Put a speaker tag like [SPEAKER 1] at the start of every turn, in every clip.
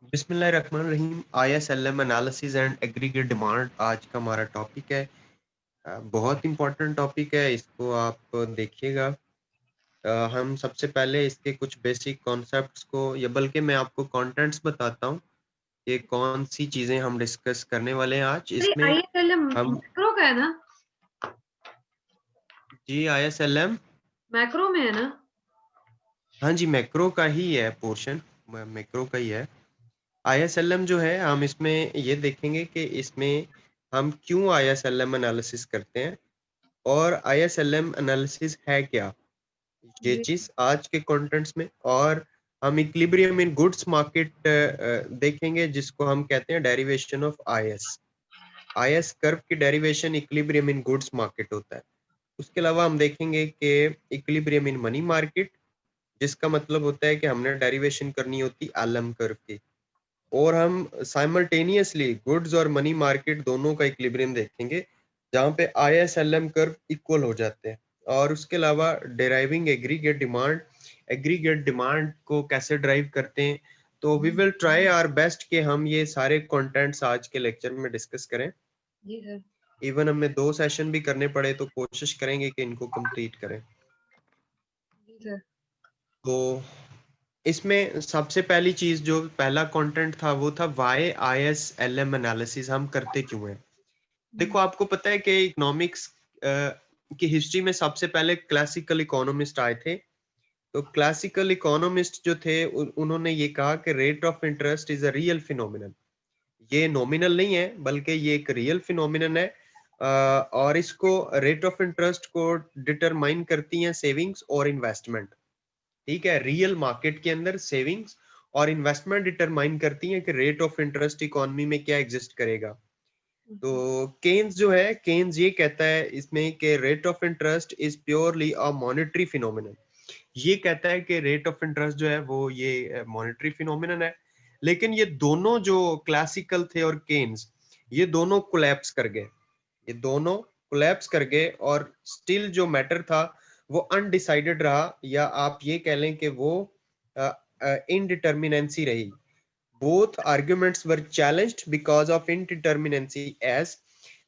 [SPEAKER 1] बिस्मिल्लाहिर्रहमानिर्रहीम। ISLM analysis and aggregate demand आज का हमारा टॉपिक है। बहुत इंपॉर्टेंट टॉपिक है, इसको आप देखिएगा। हम सबसे पहले इसके कुछ बेसिक कॉन्सेप्ट्स को या बल्कि मैं आपको कंटेंट्स बताता हूँ कि कौन सी चीज़ें हम डिस्कस करने वाले हैं आज
[SPEAKER 2] अरे
[SPEAKER 1] इसमें।
[SPEAKER 2] आईएसएलएम
[SPEAKER 1] हम
[SPEAKER 2] मैक्रो का है ना?
[SPEAKER 1] जी ISLM,
[SPEAKER 2] मैक्रो में है ना?
[SPEAKER 1] हाँ जी, मैक्रो का ही है पोर्शन, मैक्रो का ही है। ISLM जो है हम इसमें ये देखेंगे कि इसमें हम क्यों ISLM एनालिसिस करते हैं और ISLM एनालिसिस है क्या? ये
[SPEAKER 2] जी।
[SPEAKER 1] चीज़ आज के कंटेंट्स में। और हम इक्विलिब्रियम इन गुड्स मार्केट देखेंगे, जिसको हम कहते हैं derivation of IS। IS curve की derivation equilibrium in goods market होता है। उसके अलावा हम देखेंगे कि इक्विलिब्रियम इन मनी मार्केट, जिसका मतलब होता है कि हमने डेरिवेशन करनी होती LM कर्व की। और हम साइमल्टेनियसली गुड्स और मनी मार्केट दोनों का इक्विलिब्रियम देखेंगे, जहाँ पे ISLM कर्व इक्वल हो जाते हैं। और उसके अलावा डिराइविंग एग्रीगेट डिमांड को कैसे ड्राइव करते हैं। तो we will try our best कि हम ये सारे कंटेंट्स आज के लेक्चर में डिस्कस करें।
[SPEAKER 2] जी सर।
[SPEAKER 1] इवन हमें 2 सेशन भी करने पड़े तो कोशिश करेंगे कि इनको कंप्लीट करें।
[SPEAKER 2] जी सर।
[SPEAKER 1] तो इसमें सबसे पहली चीज, जो पहला कंटेंट था, वो था वाई ISLM एनालिसिस हम करते क्यों हैं। देखो, आपको पता है कि इकोनॉमिक्स की हिस्ट्री में सबसे पहले क्लासिकल इकोनॉमिस्ट आए थे। तो क्लासिकल इकोनॉमिस्ट जो थे उन्होंने ये कहा कि rate of interest is a real phenomenon. ये नॉमिनल नहीं है, बल्कि ये एक रियल फिनोमिनन है। और इसको रेट ऑफ इंटरेस्ट को डिटरमाइन करती हैं सेविंग्स और इन्वेस्टमेंट। ठीक है, रियल मार्केट के अंदर सेविंग्स और इन्वेस्टमेंट डिटरमाइन करती हैं कि रेट ऑफ इंटरेस्ट इकोनॉमी में क्या एग्जिस्ट करेगा। तो केन्स जो है, केन्स ये कहता है इसमें कि rate of interest is purely a monetary phenomenon. ये कहता है कि रेट ऑफ इंटरेस्ट जो है वो ये मॉनेटरी फिनोमिनन है। लेकिन ये दोनों जो क्लासिकल थे और केन्स, ये दोनों कोलैप्स कर गए। ये दोनों कोलैप्स कर गए और स्टिल जो मैटर था वो अनडिसाइडेड रहा, या आप ये कह लें कि वो इनडिटर्मिनेंसी रही। Both arguments were challenged because of indeterminacy as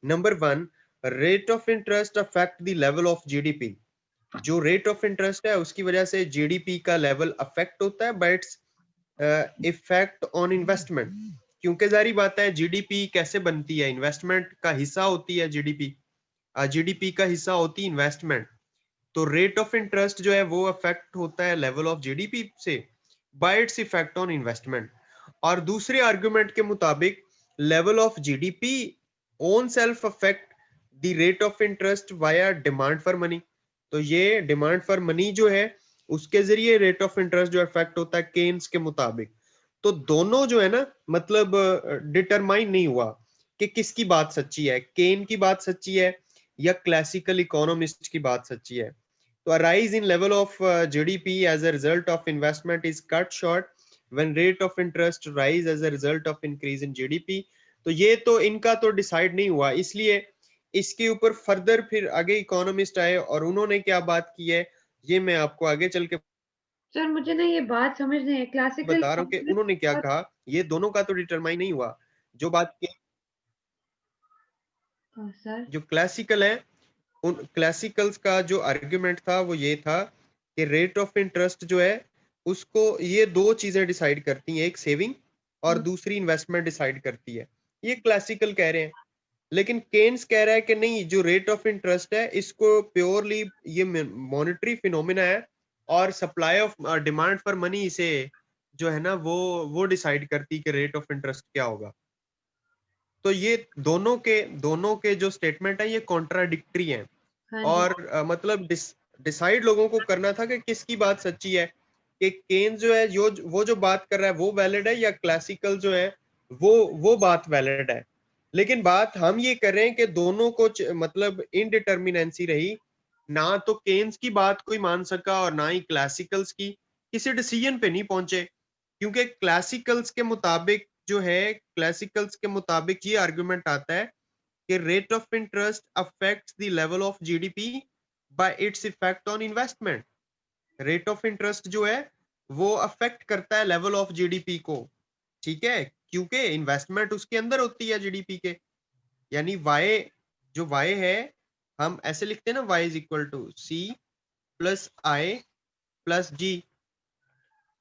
[SPEAKER 1] number one, rate of interest affect the level of GDP। जो रेट ऑफ इंटरेस्ट है उसकी वजह से जीडीपी का लेवल अफेक्ट होता है bye its effect on investment. क्योंकि जारी बात है, जीडीपी कैसे बनती है, इन्वेस्टमेंट का हिस्सा होती है जीडीपी। जीडीपी का हिस्सा होती है इन्वेस्टमेंट। तो रेट ऑफ इंटरेस्ट जो है वो अफेक्ट होता है लेवल ऑफ जीडीपी से bye its effect on investment. और दूसरे आर्गुमेंट के मुताबिक level of GDP own self affect the rate of interest via demand for money. तो ये डिमांड फॉर मनी जो है उसके जरिए रेट ऑफ इंटरेस्ट जो इफेक्ट होता है केन्स के मुताबिक। तो दोनों जो है ना, मतलब डिटरमाइन नहीं हुआ कि किसकी बात सच्ची है, केन की बात सच्ची है या क्लासिकल इकोनॉमिस्ट की बात सच्ची है। तो a rise in level of GDP as a result of investment is cut short when rate of interest rise as a result of increase in GDP। तो ये तो इनका तो डिसाइड नहीं हुआ, इसलिए इसके ऊपर फर्दर फिर आगे इकोनॉमिस्ट आए और उन्होंने क्या बात की है, ये मैं आपको आगे चल के
[SPEAKER 2] सर मुझे ना ये बात समझ नहीं है क्लासिकल
[SPEAKER 1] बता रहा हूँ कि उन्होंने क्या
[SPEAKER 2] और
[SPEAKER 1] कहा। ये दोनों का तो डिटरमाइन नहीं हुआ। जो बात की,
[SPEAKER 2] सर।
[SPEAKER 1] जो क्लासिकल है, उन क्लासिकल्स का जो आर्ग्यूमेंट था वो ये था कि रेट ऑफ इंटरेस्ट जो है उसको ये दो चीजें डिसाइड करती हैं, एक सेविंग और दूसरी इन्वेस्टमेंट डिसाइड करती है। ये क्लासिकल कह रहे हैं। लेकिन केन्स कह रहा है कि नहीं, जो रेट ऑफ इंटरेस्ट है इसको प्योरली ये मॉनेटरी फिनोमिना है और supply of demand for money इसे जो है ना वो डिसाइड करती है कि रेट ऑफ इंटरेस्ट क्या होगा। तो ये दोनों के जो स्टेटमेंट है ये कॉन्ट्राडिक्टरी हैं।
[SPEAKER 2] हाँ जी।
[SPEAKER 1] और मतलब डिसाइड लोगों को करना था कि किसकी बात सच्ची है, कि केन जो है वो जो बात कर रहा है वो वैलिड है या क्लासिकल जो है वो बात वैलिड है। लेकिन बात हम ये कर रहे हैं कि दोनों को मतलब इनडिटर्मिनेंसी रही। ना तो केन्स की बात कोई मान सका और ना ही क्लासिकल्स की। किसी डिसीजन पे नहीं पहुंचे, क्योंकि क्लासिकल्स के मुताबिक ये आर्गुमेंट आता है कि rate of interest affects the level of GDP bye its effect on investment. Rate of interest जो है वो अफेक्ट करता है लेवल ऑफ जीडीपी को। ठीक है, क्योंकि इन्वेस्टमेंट उसके अंदर होती है जीडीपी के, यानी वाई, जो वाई है हम ऐसे लिखते हैं ना, Y is equal to C plus I plus G,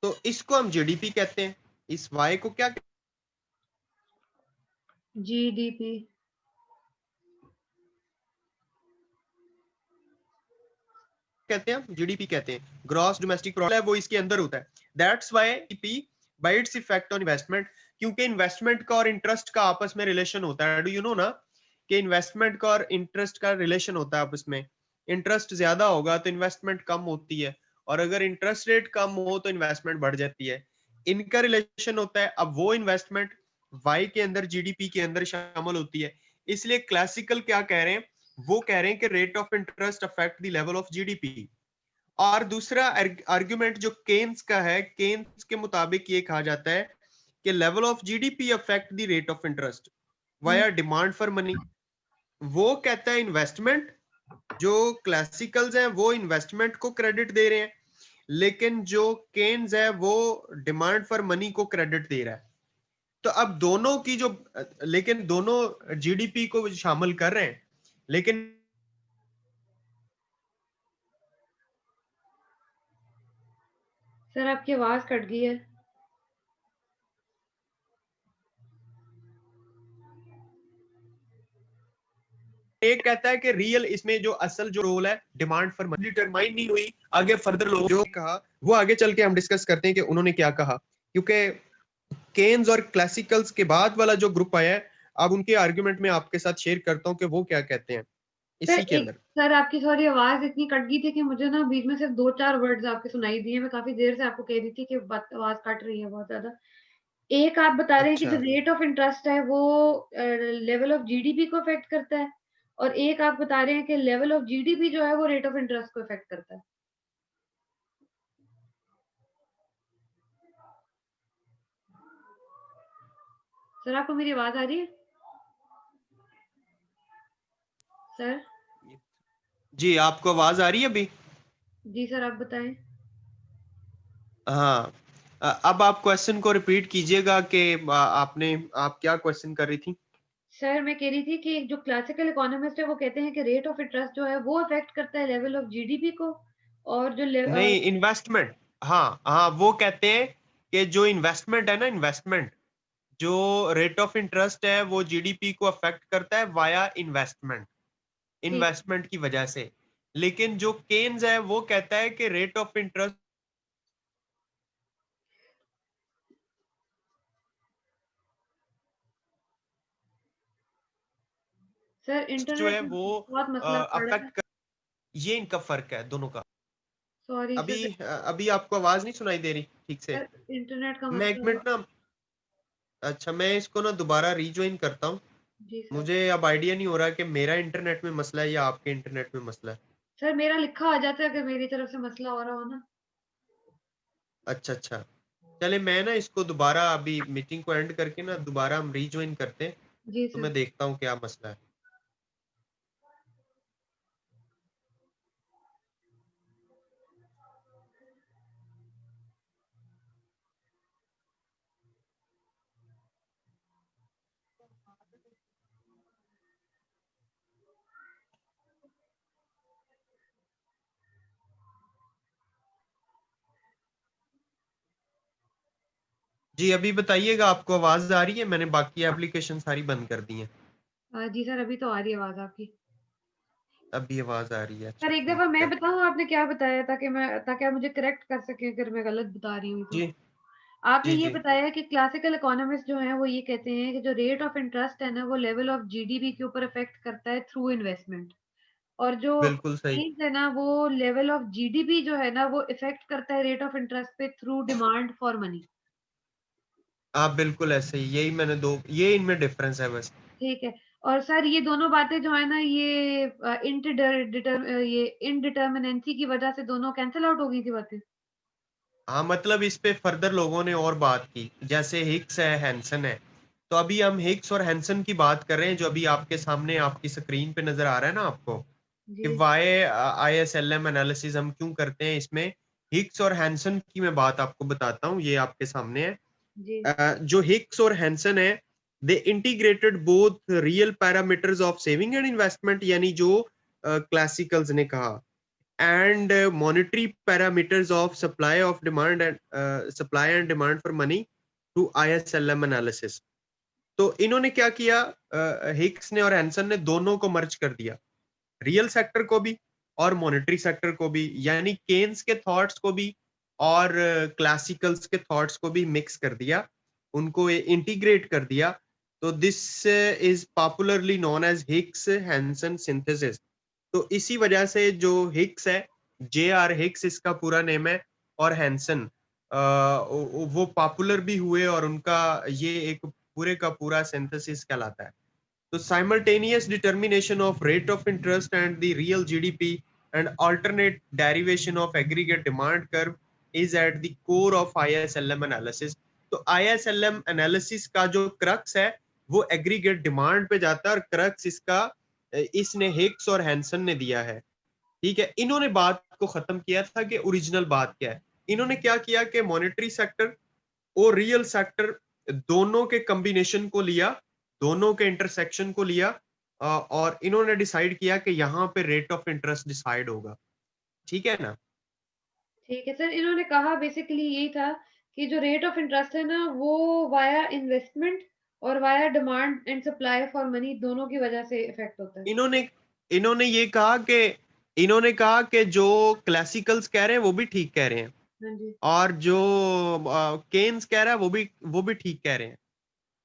[SPEAKER 1] तो इसको हम जीडीपी कहते हैं। इस वाई को क्या
[SPEAKER 2] जीडीपी।
[SPEAKER 1] कहते हैं? जीडीपी कहते हैं, ग्रॉस डोमेस्टिक प्रोडक्ट, वो इसके अंदर होता है। That's why GDP bye its effect on investment, क्योंकि इन्वेस्टमेंट का और इंटरेस्ट का आपस में रिलेशन होता है। डू यू नो ना कि इन्वेस्टमेंट का और इंटरेस्ट का रिलेशन होता है आपस में। इंटरेस्ट ज्यादा होगा तो इन्वेस्टमेंट कम होती है, और अगर इंटरेस्ट रेट कम हो तो इन्वेस्टमेंट बढ़ जाती है। इनका रिलेशन होता है। अब वो इन्वेस्टमेंट वाई के अंदर जीडीपी के अंदर शामिल होती है। इसलिए क्लासिकल क्या कह रहे हैं, वो कह रहे हैं कि rate of interest affect the level of GDP. और दूसरा आर्गुमेंट जो केन्स का है, केन्स के मुताबिक ये कहा जाता है कि level of GDP affect the rate of interest via demand for money. वो कहता है इन्वेस्टमेंट, जो क्लासिकल्स हैं वो इन्वेस्टमेंट को क्रेडिट दे रहे हैं, लेकिन जो केन्स है वो डिमांड फॉर मनी को क्रेडिट दे रहा है। तो अब दोनों की जो, लेकिन दोनों जीडीपी को शामिल कर रहे हैं, लेकिन
[SPEAKER 2] सर आपकी आवाज कट गई है।
[SPEAKER 1] एक कहता है कि रियल, इसमें जो असल जो रोल है डिमांड फॉर मनी डिटरमाइन नहीं हुई। आगे फर्दर लोग जो कहा वो आगे चल के हम डिस्कस करते हैं कि उन्होंने क्या कहा, क्योंकि केन्स और क्लासिकल्स के बाद वाला जो ग्रुप आया है, अब उनके आर्गुमेंट में आपके साथ शेयर करता हूं कि वो क्या कहते हैं
[SPEAKER 2] सर
[SPEAKER 1] इसी के
[SPEAKER 2] एक
[SPEAKER 1] अंदर।
[SPEAKER 2] सर आपकी थोड़ी आवाज इतनी कट गई थी कि मुझे ना बीच में सिर्फ 2-4 वर्ड्स आपके सुनाई दिए। मैं काफी देर से आपको कह रही थी कि आवाज कट रही है बहुत ज्यादा। एक आप बता रहे हैं कि जो
[SPEAKER 1] अच्छा,
[SPEAKER 2] रेट ऑफ इंटरेस्ट है वो लेवल ऑफ जीडीपी को अफेक्ट करता है, और एक आप बता रहे हैं कि लेवल ऑफ जीडीपी जो है वो रेट ऑफ इंटरेस्ट को अफेक्ट करता है। सर आपको मेरी आवाज आ रही है? सर?
[SPEAKER 1] जी आपको आवाज आ रही है अभी?
[SPEAKER 2] जी सर आप बताएं।
[SPEAKER 1] हाँ, अब आप क्वेश्चन को रिपीट कीजिएगा कि आप क्या क्वेश्चन कर रही थी?
[SPEAKER 2] सर मैं कह रही थी कि जो क्लासिकल इकोनॉमिस्ट है वो कहते हैं कि रेट ऑफ इंटरेस्ट जो है वो अफेक्ट करता है लेवल ऑफ जीडीपी को, और जो
[SPEAKER 1] नहीं, इन्वेस्टमेंट। हाँ हाँ, वो कहते हैं कि जो इन्वेस्टमेंट है ना, इन्वेस्टमेंट, जो रेट ऑफ इंटरेस्ट है वो जीडीपी को अफेक्ट करता है वाया इन्वेस्टमेंट,
[SPEAKER 2] ठीक।
[SPEAKER 1] इन्वेस्टमेंट की वजह से। लेकिन जो केन्स है वो कहता है कि रेट ऑफ इंटरेस्ट
[SPEAKER 2] सर
[SPEAKER 1] जो है
[SPEAKER 2] इंटरनेट में
[SPEAKER 1] वो
[SPEAKER 2] बहुत मसला पड़ रहा है।
[SPEAKER 1] अफेक्ट कर, ये इनका फर्क है दोनों का।
[SPEAKER 2] सॉरी
[SPEAKER 1] अभी
[SPEAKER 2] सर।
[SPEAKER 1] अभी आपको आवाज नहीं सुनाई दे रही ठीक से?
[SPEAKER 2] सर इंटरनेट का
[SPEAKER 1] मैं एक
[SPEAKER 2] मसला
[SPEAKER 1] मिनट ना, अच्छा मैं इसको ना दोबारा रीज्वाइन करता हूँ।
[SPEAKER 2] जी सर।
[SPEAKER 1] मुझे अब आइडिया नहीं हो रहा कि मेरा इंटरनेट में मसला है या आपके इंटरनेट में मसला है।
[SPEAKER 2] सर मेरा लिखा आ जाता है अगर मेरी तरफ से मसला हो रहा हो ना।
[SPEAKER 1] अच्छा अच्छा, चले मैं ना इसको दोबारा अभी मीटिंग को एंड करके ना दोबारा हम रीज्वाइन करते हैं,
[SPEAKER 2] जी
[SPEAKER 1] तो
[SPEAKER 2] सर।
[SPEAKER 1] मैं देखता हूँ क्या मसला है। जी अभी बताइएगा, आपको आवाज आ रही है? मैंने बाकी एप्लीकेशन सारी बंद कर दी है।
[SPEAKER 2] जी सर अभी तो आ रही है आवाज आपकी।
[SPEAKER 1] अभी आवाज आ रही है, अच्छा
[SPEAKER 2] सर एक
[SPEAKER 1] ठीक
[SPEAKER 2] दफा मैं
[SPEAKER 1] है।
[SPEAKER 2] बताऊं आपने क्या बताया, ताकि आप मुझे करेक्ट कर सकें अगर मैं गलत बता रही हूँ तो।
[SPEAKER 1] जी
[SPEAKER 2] आपने
[SPEAKER 1] जी
[SPEAKER 2] ये
[SPEAKER 1] जी,
[SPEAKER 2] बताया कि क्लासिकल इकोनॉमिस्ट जो हैं वो ये कहते हैं कि जो रेट ऑफ इंटरेस्ट है ना वो लेवल ऑफ जीडीपी के ऊपर अफेक्ट करता है थ्रू इन्वेस्टमेंट, और जो
[SPEAKER 1] बिल्कुल सही।
[SPEAKER 2] केन्स है ना वो लेवल ऑफ जीडीपी जो है ना वो इफेक्ट करता है रेट ऑफ इंटरेस्ट पे थ्रू डिमांड फॉर मनी।
[SPEAKER 1] आप बिल्कुल ऐसे ही, यही मैंने दो, ये इनमें डिफरेंस है बस।
[SPEAKER 2] ठीक है। और सर ये दोनों बातें जो है ना ये ये इनडिटर्मिनेंसी की वजह से दोनों कैंसिल आउट हो गई थी बातें।
[SPEAKER 1] हाँ, मतलब इस पे फर्दर लोगों ने और बात की, जैसे हिग्स है, हैंसन है। तो अभी हम हिग्स और हैंसन की बात कर रहे हैं, जो अभी आपके सामने आपकी स्क्रीन पे नजर आ रहा है ना आपको, कि
[SPEAKER 2] जी
[SPEAKER 1] वाई आईएसएलएम एनालिसिस हम क्यों करते हैं इसमें। हिग्स और हैंसन की मैं बात आपको बताता हूँ, ये आपके सामने है।
[SPEAKER 2] जी
[SPEAKER 1] जो हिक्स और हैंसन है, they integrated both real parameters of saving and investment, यानी जो क्लासिकल्स ने कहा, and monetary parameters of supply and demand for money to ISLM analysis. तो इन्होंने क्या किया, हिक्स ने और हैंसन ने दोनों को मर्ज कर दिया, रियल सेक्टर को भी और मॉनेटरी सेक्टर को भी, यानी केन्स के थॉट्स को भी और क्लासिकल्स के थॉट्स को भी मिक्स कर दिया, उनको इंटीग्रेट कर दिया। तो this is popularly known as Hicks Hansen synthesis. तो इसी वजह से जो हिक्स है, JR हिक्स इसका पूरा नेम है, और हैंसन वो पॉपुलर भी हुए और उनका ये एक पूरे का पूरा सिंथेसिस कहलाता है। So simultaneous determination of rate of interest and the real GDP and alternate derivation of aggregate demand curve is at the core of ISLM analysis. तो ISLM analysis का जो क्रक्स है वो एग्रीगेट डिमांड पे जाता है, और क्रक्स इसका इसने हिक्स और हैंसन ने दिया है। ठीक है, इन्होंने बात को खत्म किया था कि ओरिजिनल बात क्या है। इन्होंने क्या किया कि मॉनेटरी सेक्टर और रियल सेक्टर दोनों के कॉम्बिनेशन को लिया, दोनों के इंटरसेक्शन को लिया, और इन्होंने डिसाइड किया कि यहाँ पे रेट ऑफ इंटरेस्ट डिसाइड होगा। ठीक है ना।
[SPEAKER 2] ठीक है सर, इन्होंने कहा बेसिकली यही था कि जो रेट ऑफ इंटरेस्ट है ना वो वाया इन्वेस्टमेंट और via demand and supply for money दोनों की वजह से इफेक्ट होता है।
[SPEAKER 1] इन्होंने इन्होंने ये कहा कि इन्होंने कहा कि जो क्लासिकल्स कह रहे हैं वो भी ठीक कह रहे हैं,
[SPEAKER 2] हाँ जी
[SPEAKER 1] और जो केन्स कह रहा है वो भी ठीक कह रहे हैं।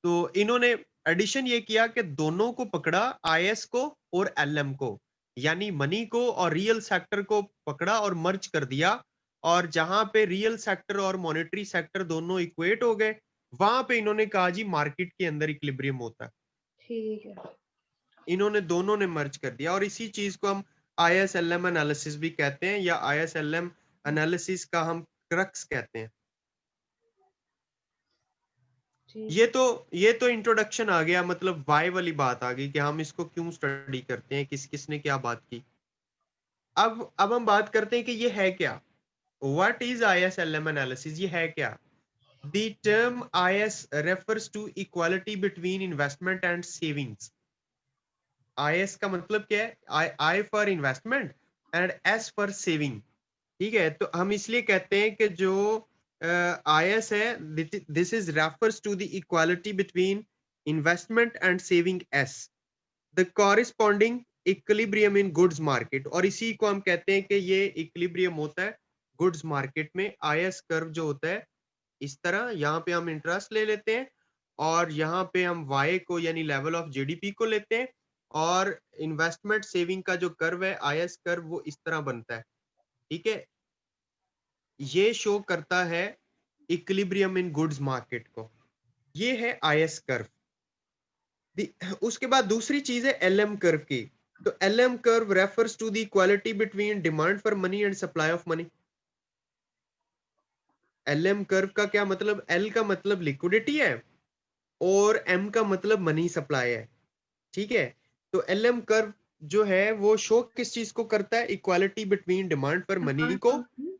[SPEAKER 1] तो इन्होंने एडिशन ये किया कि दोनों को पकड़ा, IS को और LM को, यानी मनी को और रियल सेक्टर को पकड़ा और मर्ज कर दिया, और जहां पे रियल सेक्टर और मॉनेटरी सेक्टर दोनों इक्वेट हो गए, वहां पे इन्होंने कहा जी मार्केट के अंदर इक्विलिब्रियम होता है।
[SPEAKER 2] ठीक है
[SPEAKER 1] इन्होंने दोनों ने मर्ज कर दिया, और इसी चीज को हम ISLM एनालिसिस भी कहते हैं, या ISLM एनालिसिस का हम क्रक्स कहते हैं।
[SPEAKER 2] ठीक
[SPEAKER 1] ये तो ये तो इंट्रोडक्शन आ गया, मतलब वाई वाली बात आ गई कि हम इसको क्यों स्टडी करते हैं, किस किसने क्या बात की। अब हम बात करते हैं कि ये है क्या, व्हाट इज ISLM एनालिसिस, ये है क्या। The term IS refers to equality between investment and savings. IS का मतलब क्या है, I for investment and S for saving. ठीक है, तो हम इसलिए कहते हैं कि जो IS है, this is refers to the equality between investment and saving S, the corresponding equilibrium in goods market, और इसी को हम कहते हैं कि ये इक्विलिब्रियम होता है गुड्स मार्केट में। IS कर्व जो होता है इस तरह, यहाँ पे हम इंटरेस्ट ले लेते हैं, और यहाँ पे हम Y को यानी लेवल ऑफ GDP को लेते हैं, और इन्वेस्टमेंट सेविंग का जो कर्व है IS कर्व वो इस तरह बनता है। ठीक है, ये शो करता है इक्विलिब्रियम इन गुड्स मार्केट को, ये है IS कर्व। उसके बाद दूसरी चीज है LM कर्व की। तो LM curve refers to the equality between demand for money and supply of money. LM curve का क्या मतलब, L का मतलब लिक्विडिटी है और M का मतलब मनी सप्लाई है। ठीक है, तो LM कर्व जो है वो शो किस चीज को करता है, equality between demand for money को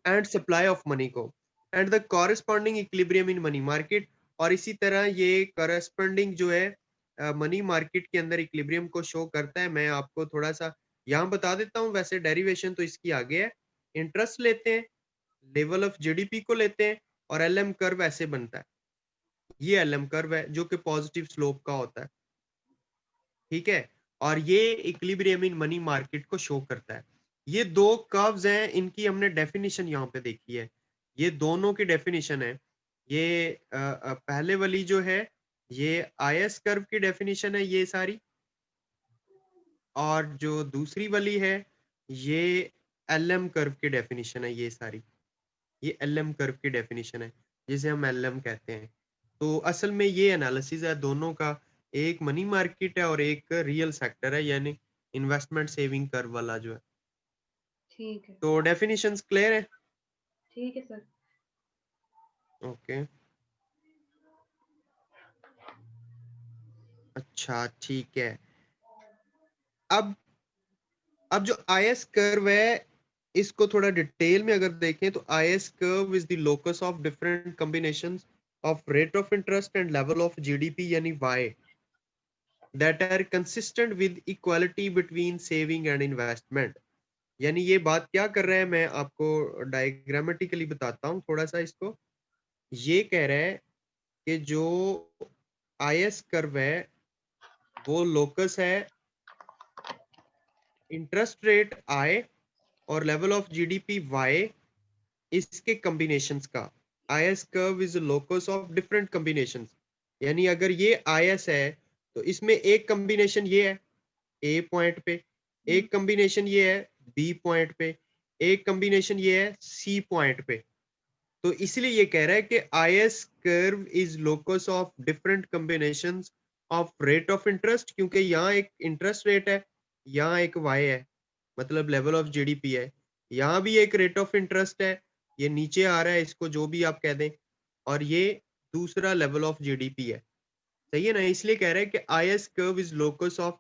[SPEAKER 1] एंड सप्लाई ऑफ मनी को, and the corresponding equilibrium in money market. और इसी तरह ये कॉरेस्पॉन्डिंग जो है मनी मार्केट के अंदर इक्विलिब्रियम को शो करता है। मैं आपको थोड़ा सा यहाँ बता देता हूँ, वैसे डेरिवेशन तो इसकी आगे है। इंटरेस्ट लेते हैं, लेवल ऑफ GDP को लेते हैं, और LM कर्व ऐसे बनता है। ये LM कर्व है जो कि पॉजिटिव स्लोप का होता है। ठीक है, और ये इक्विलिब्रियम इन मनी मार्केट को शो करता है। ये दो कर्व्स हैं, इनकी हमने डेफिनेशन यहाँ पे देखी है। ये दोनों की डेफिनेशन है। ये पहले वाली जो है ये IS कर्व की डेफिनेशन है ये सारी, और जो दूसरी वाली है ये LM कर्व की डेफिनेशन है ये सारी। ये LM कर्व की डेफिनेशन है जिसे हम LM कहते हैं। तो असल में ये एनालिसिस है दोनों का, एक मनी मार्केट है और एक रियल सेक्टर है, यानी इन्वेस्टमेंट सेविंग कर्व वाला जो है।
[SPEAKER 2] ठीक है
[SPEAKER 1] तो डेफिनेशंस क्लियर है।
[SPEAKER 2] ठीक है सर
[SPEAKER 1] ओके, अच्छा ठीक है। अब अब जो IS कर्व है इसको थोड़ा डिटेल में अगर देखें तो IS curve is the locus of different combinations of rate of interest and level of GDP यानी Y that are consistent with equality between saving and investment. यानी ये बात क्या कर रहा है, मैं आपको डायग्रामेटिकली बताता हूँ थोड़ा सा इसको। ये कह रहा है कि जो IS कर्व है वो लोकस है इंटरेस्ट रेट I और लेवल ऑफ GDP Y इसके कॉम्बिनेशंस का। IS curve is locus of different combinations. यानी अगर ये IS है तो इसमें एक कॉम्बिनेशन ये है A पॉइंट पे, एक कॉम्बिनेशन ये है B पॉइंट पे, एक कॉम्बिनेशन ये है C पॉइंट पे। तो इसलिए ये कह रहा है कि IS curve is locus of different combinations of rate of interest, क्योंकि यहाँ एक इंटरेस्ट रेट है, यहाँ एक Y है, मतलब लेवल ऑफ GDP है, यहाँ भी एक रेट ऑफ इंटरेस्ट है, ये नीचे आ रहा है, इसको जो भी आप कह दें, और ये दूसरा लेवल ऑफ GDP है। सही है ना? इसलिए कह रहे हैं कि IS curve is locus of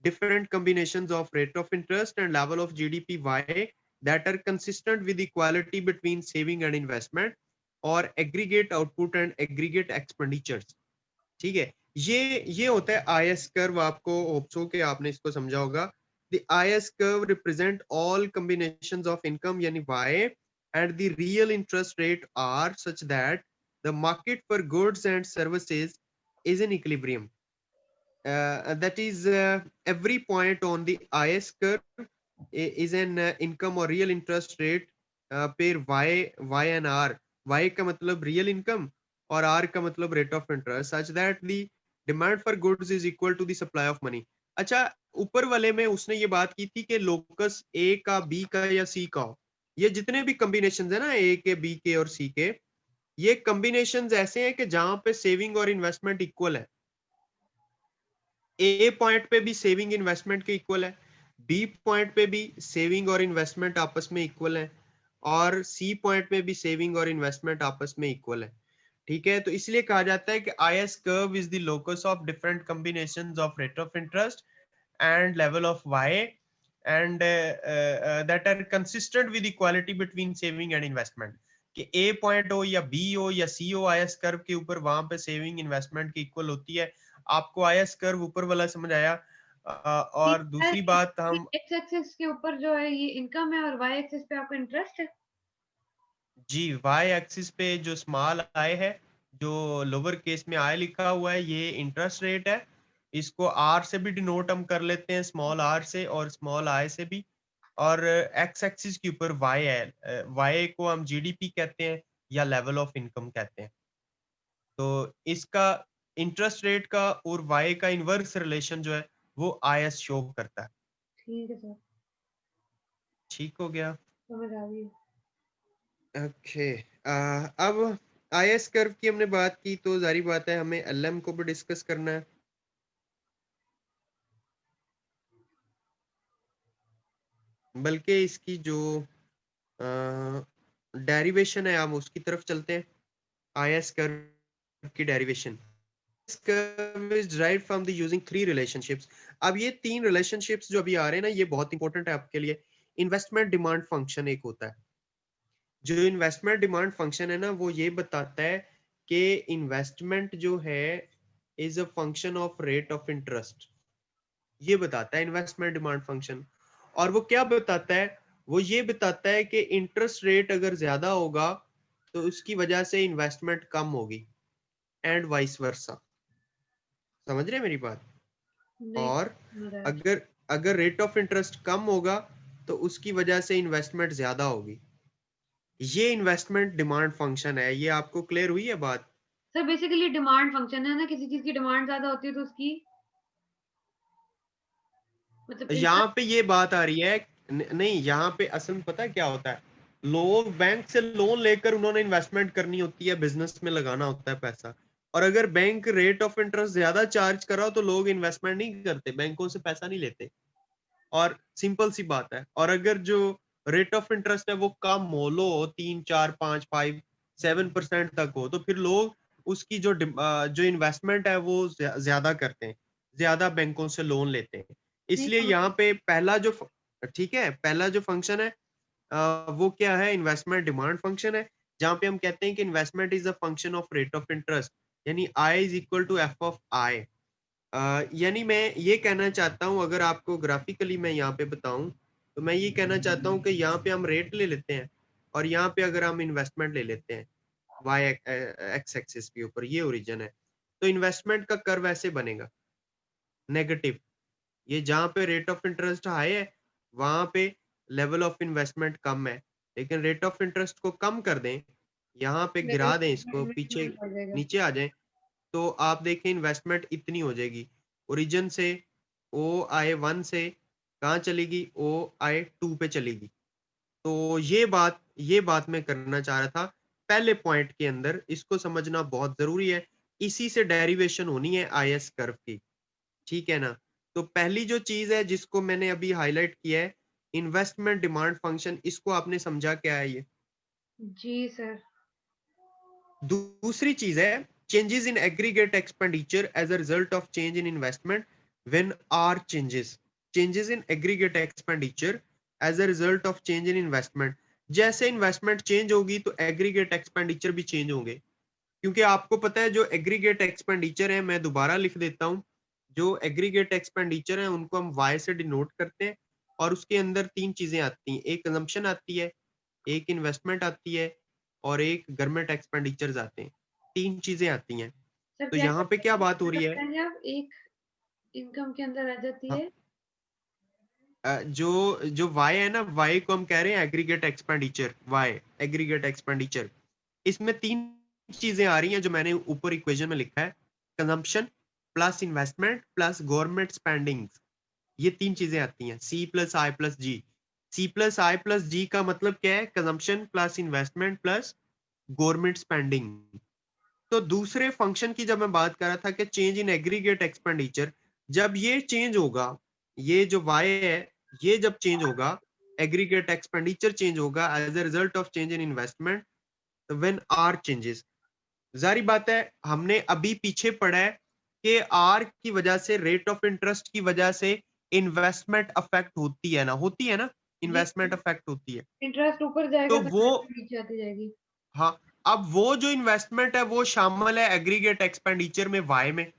[SPEAKER 1] different combinations of rate of interest and level of GDP Y that are consistent with equality between saving and investment or aggregate output and aggregate expenditures. ठीक है, ये होता है IS curve। आपको hope so कि आपने इसको समझा होगा। The IS curve represent all combinations of income यानी Y and the real interest rate are such that the market for goods and services is in equilibrium. That is, every point on the IS curve is an income or real interest rate per Y and R. Y का मतलब real income और R का मतलब rate of interest, such that the demand for goods is equal to the supply of money. अच्छा, ऊपर वाले में उसने ये बात की थी कि लोकस A का, B का या C का हो। ये जितने भी कॉम्बिनेशन है ना A के, B के और C के, ये कॉम्बिनेशंस ऐसे हैं कि जहां पे सेविंग और इन्वेस्टमेंट इक्वल है। ए पॉइंट पे भी सेविंग इन्वेस्टमेंट के इक्वल है, बी पॉइंट पे भी सेविंग और इन्वेस्टमेंट आपस में इक्वल है, और सी पॉइंट पे भी सेविंग और इन्वेस्टमेंट आपस में इक्वल है। ठीक है, तो इसलिए कहा जाता है कि IS curve is the locus of different combinations of rate of interest and level of Y and that are consistent with equality between saving and investment। कि A पॉइंट हो या B हो या C हो IS कर्व के ऊपर, वहां पे सेविंग इन्वेस्टमेंट की इक्वल होती है। आपको IS कर्व ऊपर वाला समझ आया? और दूसरी बात हम
[SPEAKER 2] एक्स एक्सिस के ऊपर जो है ये इनकम है और वाई एक्सिस पे आपका इंटरेस्ट है।
[SPEAKER 1] जी Y एक्सिस पे जो स्मॉल I है, जो लोअर केस में I लिखा हुआ है, ये इंटरेस्ट रेट है। इसको R से भी डिनोट हम कर लेते हैं, स्मॉल r से और स्मॉल I से भी। और एक्स एक्सिस के ऊपर Y है, Y को हम GDP कहते हैं या लेवल ऑफ इनकम कहते हैं। तो इसका इंटरेस्ट रेट का और Y का इनवर्स रिलेशन जो है वो IS शो करता है।
[SPEAKER 2] ठीक है सर,
[SPEAKER 1] ठीक हो गया?
[SPEAKER 2] समझ आ गई।
[SPEAKER 1] ओके, अब IS कर्व की हमने बात की, तो जारी बात है हमें LM को भी डिस्कस करना है। बल्कि इसकी जो डेरिवेशन है हम उसकी तरफ चलते हैं। IS कर्व की derivation curve is derived from the using three relationships। अब ये तीन relationships जो अभी आ रहे हैं ना, ये बहुत इंपॉर्टेंट है आपके लिए। इन्वेस्टमेंट डिमांड फंक्शन एक होता है। जो इन्वेस्टमेंट डिमांड फंक्शन है ना, वो ये बताता है कि इन्वेस्टमेंट जो है is a function of rate of interest. ये बताता है इन्वेस्टमेंट डिमांड फंक्शन। और वो क्या बताता है? वो ये बताता है कि इंटरेस्ट रेट अगर ज्यादा होगा तो उसकी वजह से इन्वेस्टमेंट कम होगी, एंड वाइस वर्सा। समझ रहे हैं मेरी बात?
[SPEAKER 2] नहीं
[SPEAKER 1] और
[SPEAKER 2] समझ आया।
[SPEAKER 1] अगर अगर रेट ऑफ इंटरेस्ट कम होगा तो उसकी वजह से इन्वेस्टमेंट ज्यादा होगी। ये इन्वेस्टमेंट डिमांड फंक्शन है। ये आपको क्लियर हुई है बात?
[SPEAKER 2] सर बेसिकली डिमांड फंक्शन है ना, किसी चीज की डिमांड ज्यादा होती है तो उसकी मतलब
[SPEAKER 1] यहाँ पे ये बात आ रही है, नहीं, यहाँ पे असल में पता है क्या होता है? लोग बैंक से लोन लेकर उन्होंने इन्वेस्टमेंट करनी होती है, बिजनेस में लगाना होता है पैसा। और अगर बैंक रेट ऑफ इंटरेस्ट ज्यादा चार्ज करा तो लोग इन्वेस्टमेंट नहीं करते, बैंकों से पैसा नहीं लेते। और सिंपल सी बात है। और अगर जो रेट ऑफ इंटरेस्ट है वो कम हो, लो 3, 4, 5, 5, 7% तक हो, तो फिर लोग उसकी जो इन्वेस्टमेंट है वो ज्यादा करते हैं, ज्यादा बैंकों से लोन लेते हैं।
[SPEAKER 2] नहीं
[SPEAKER 1] इसलिए
[SPEAKER 2] समझ।
[SPEAKER 1] यहाँ पे पहला जो ठीक है, पहला जो फंक्शन है वो क्या है? इन्वेस्टमेंट डिमांड फंक्शन है। जहां पे हम कहते हैं कि investment is a function of rate of interest, यानी I is equal to F of I. यानी मैं ये कहना चाहता हूं, अगर आपको ग्राफिकली मैं यहाँ पे बताऊं, तो मैं ये कहना चाहता हूं कि यहाँ पे हम रेट ले लेते हैं और यहाँ पे अगर हम इन्वेस्टमेंट ले लेते हैं वाई एक्स एक्सिस के ऊपर, ये ओरिजिन है, तो इन्वेस्टमेंट का कर्व ऐसे बनेगा नेगेटिव। ये जहां पे रेट ऑफ इंटरेस्ट हाई है वहां पे लेवल ऑफ इन्वेस्टमेंट कम है, लेकिन रेट ऑफ इंटरेस्ट को कम कर दें, यहाँ पे
[SPEAKER 2] लेवल
[SPEAKER 1] गिरा दें
[SPEAKER 2] ऑफ
[SPEAKER 1] इसको, पीछे
[SPEAKER 2] इन्वेस्टमेंट बढ़ जाएगा।
[SPEAKER 1] नीचे आ जाए, तो आप देखें इन्वेस्टमेंट इतनी हो जाएगी। ओरिजिन से ओ आई 1 से कहाँ चलेगी, ओ आई 2 पे चलेगी। तो ये बात मैं करना चाह रहा था पहले पॉइंट के अंदर, इसको समझना बहुत जरूरी है। इसी से डेरिवेशन होनी है आईएस कर्व की, ठीक है ना। तो पहली जो चीज है जिसको मैंने अभी हाईलाइट किया है, इन्वेस्टमेंट डिमांड फंक्शन, इसको आपने समझा क्या है ये।
[SPEAKER 2] जी सर।
[SPEAKER 1] दूसरी चीज है changes in aggregate expenditure as a result of change in investment when are changes in aggregate expenditure as a result of change in investment. जैसे इन्वेस्टमेंट चेंज होगी तो एग्रीगेट एक्सपेंडिचर भी चेंज होंगे, क्योंकि आपको पता है जो एग्रीगेट एक्सपेंडिचर है, मैं दोबारा लिख देता हूं, जो एग्रीगेट एक्सपेंडिचर है उनको हम वाई से डिनोट करते हैं, और उसके अंदर तीन चीजें आती हैं, एक कंजम्पशन आती है, एक इन्वेस्टमेंट आती है, और एक गवर्नमेंट एक्सपेंडिचर्स आते हैं। तीन चीजें आती हैं।
[SPEAKER 2] सर
[SPEAKER 1] तो
[SPEAKER 2] क्या
[SPEAKER 1] यहाँ पे क्या बात हो रही है,
[SPEAKER 2] बताएंगे आप? एक इनकम के अंदर आ जाती
[SPEAKER 1] हाँ,
[SPEAKER 2] है।
[SPEAKER 1] जो जो वाई है ना, वाई को हम कह रहे हैं aggregate expenditure, Y aggregate expenditure. इसमें तीन चीजें आ रही हैं जो मैंने ऊपर इक्वेशन में लिखा है, consumption plus investment plus government spending. ये तीन चीजें आती हैं, सी plus I plus ji. C plus I plus जी का मतलब क्या है, consumption plus investment plus government spending. तो दूसरे फंक्शन की जब मैं बात कर रहा था कि चेंज इन एग्रीगेट एक्सपेंडिचर, जब ये चेंज होगा, ये जो वाई है, ये जब चेंज होगा, एग्रीगेट एक्सपेंडिचर चेंज होगा as a result of change in investment, when are changes. जारी बात है, हमने अभी पीछे पढ़ा है कि आर की वजह से, रेट ऑफ इंटरेस्ट की वजह से इन्वेस्टमेंट अफेक्ट होती है ना,
[SPEAKER 2] जी,
[SPEAKER 1] इन्वेस्टमेंट अफेक्ट होती है।
[SPEAKER 2] इंटरेस्ट ऊपर
[SPEAKER 1] तो
[SPEAKER 2] जाएगा तो
[SPEAKER 1] वो,
[SPEAKER 2] इन्वेस्टमेंट नीचे आती जाएगी।
[SPEAKER 1] हाँ, अब वो जो इन्वेस्टमेंट है वो शामिल है एग्रीगेट एक्सपेंडिचर में, वाई में।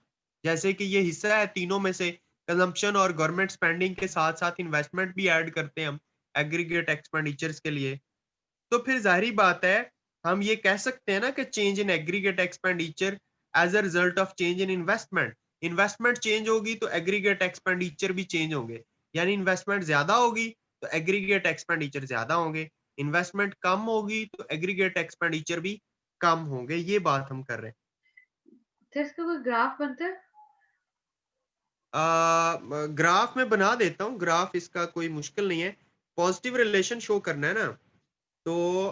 [SPEAKER 1] जैसे कि ये हिस्सा है तीनों में से, कंजम्पशन और गवर्नमेंट स्पेंडिंग के साथ साथ इन्वेस्टमेंट भी ऐड करते हैं हम एग्रीगेट एक्सपेंडिचर्स के लिए। तो फिर जाहिर बात है, हम ये कह सकते हैं ना कि change in aggregate expenditure as a result of change in investment. Investment change होगी तो एग्रीगेट एक्सपेंडिचर भी चेंज होंगे, यानी इन्वेस्टमेंट ज्यादा होगी तो एग्रीगेट एक्सपेंडिचर ज्यादा होंगे, इन्वेस्टमेंट कम होगी तो एग्रीगेट एक्सपेंडिचर भी कम होंगे। ये बात हम कर रहे
[SPEAKER 2] सर इसका कोई ग्राफ बनता है?
[SPEAKER 1] हैं। ग्राफ में बना देता हूँ, ग्राफ इसका कोई मुश्किल नहीं है, पॉजिटिव रिलेशन शो करना है ना। तो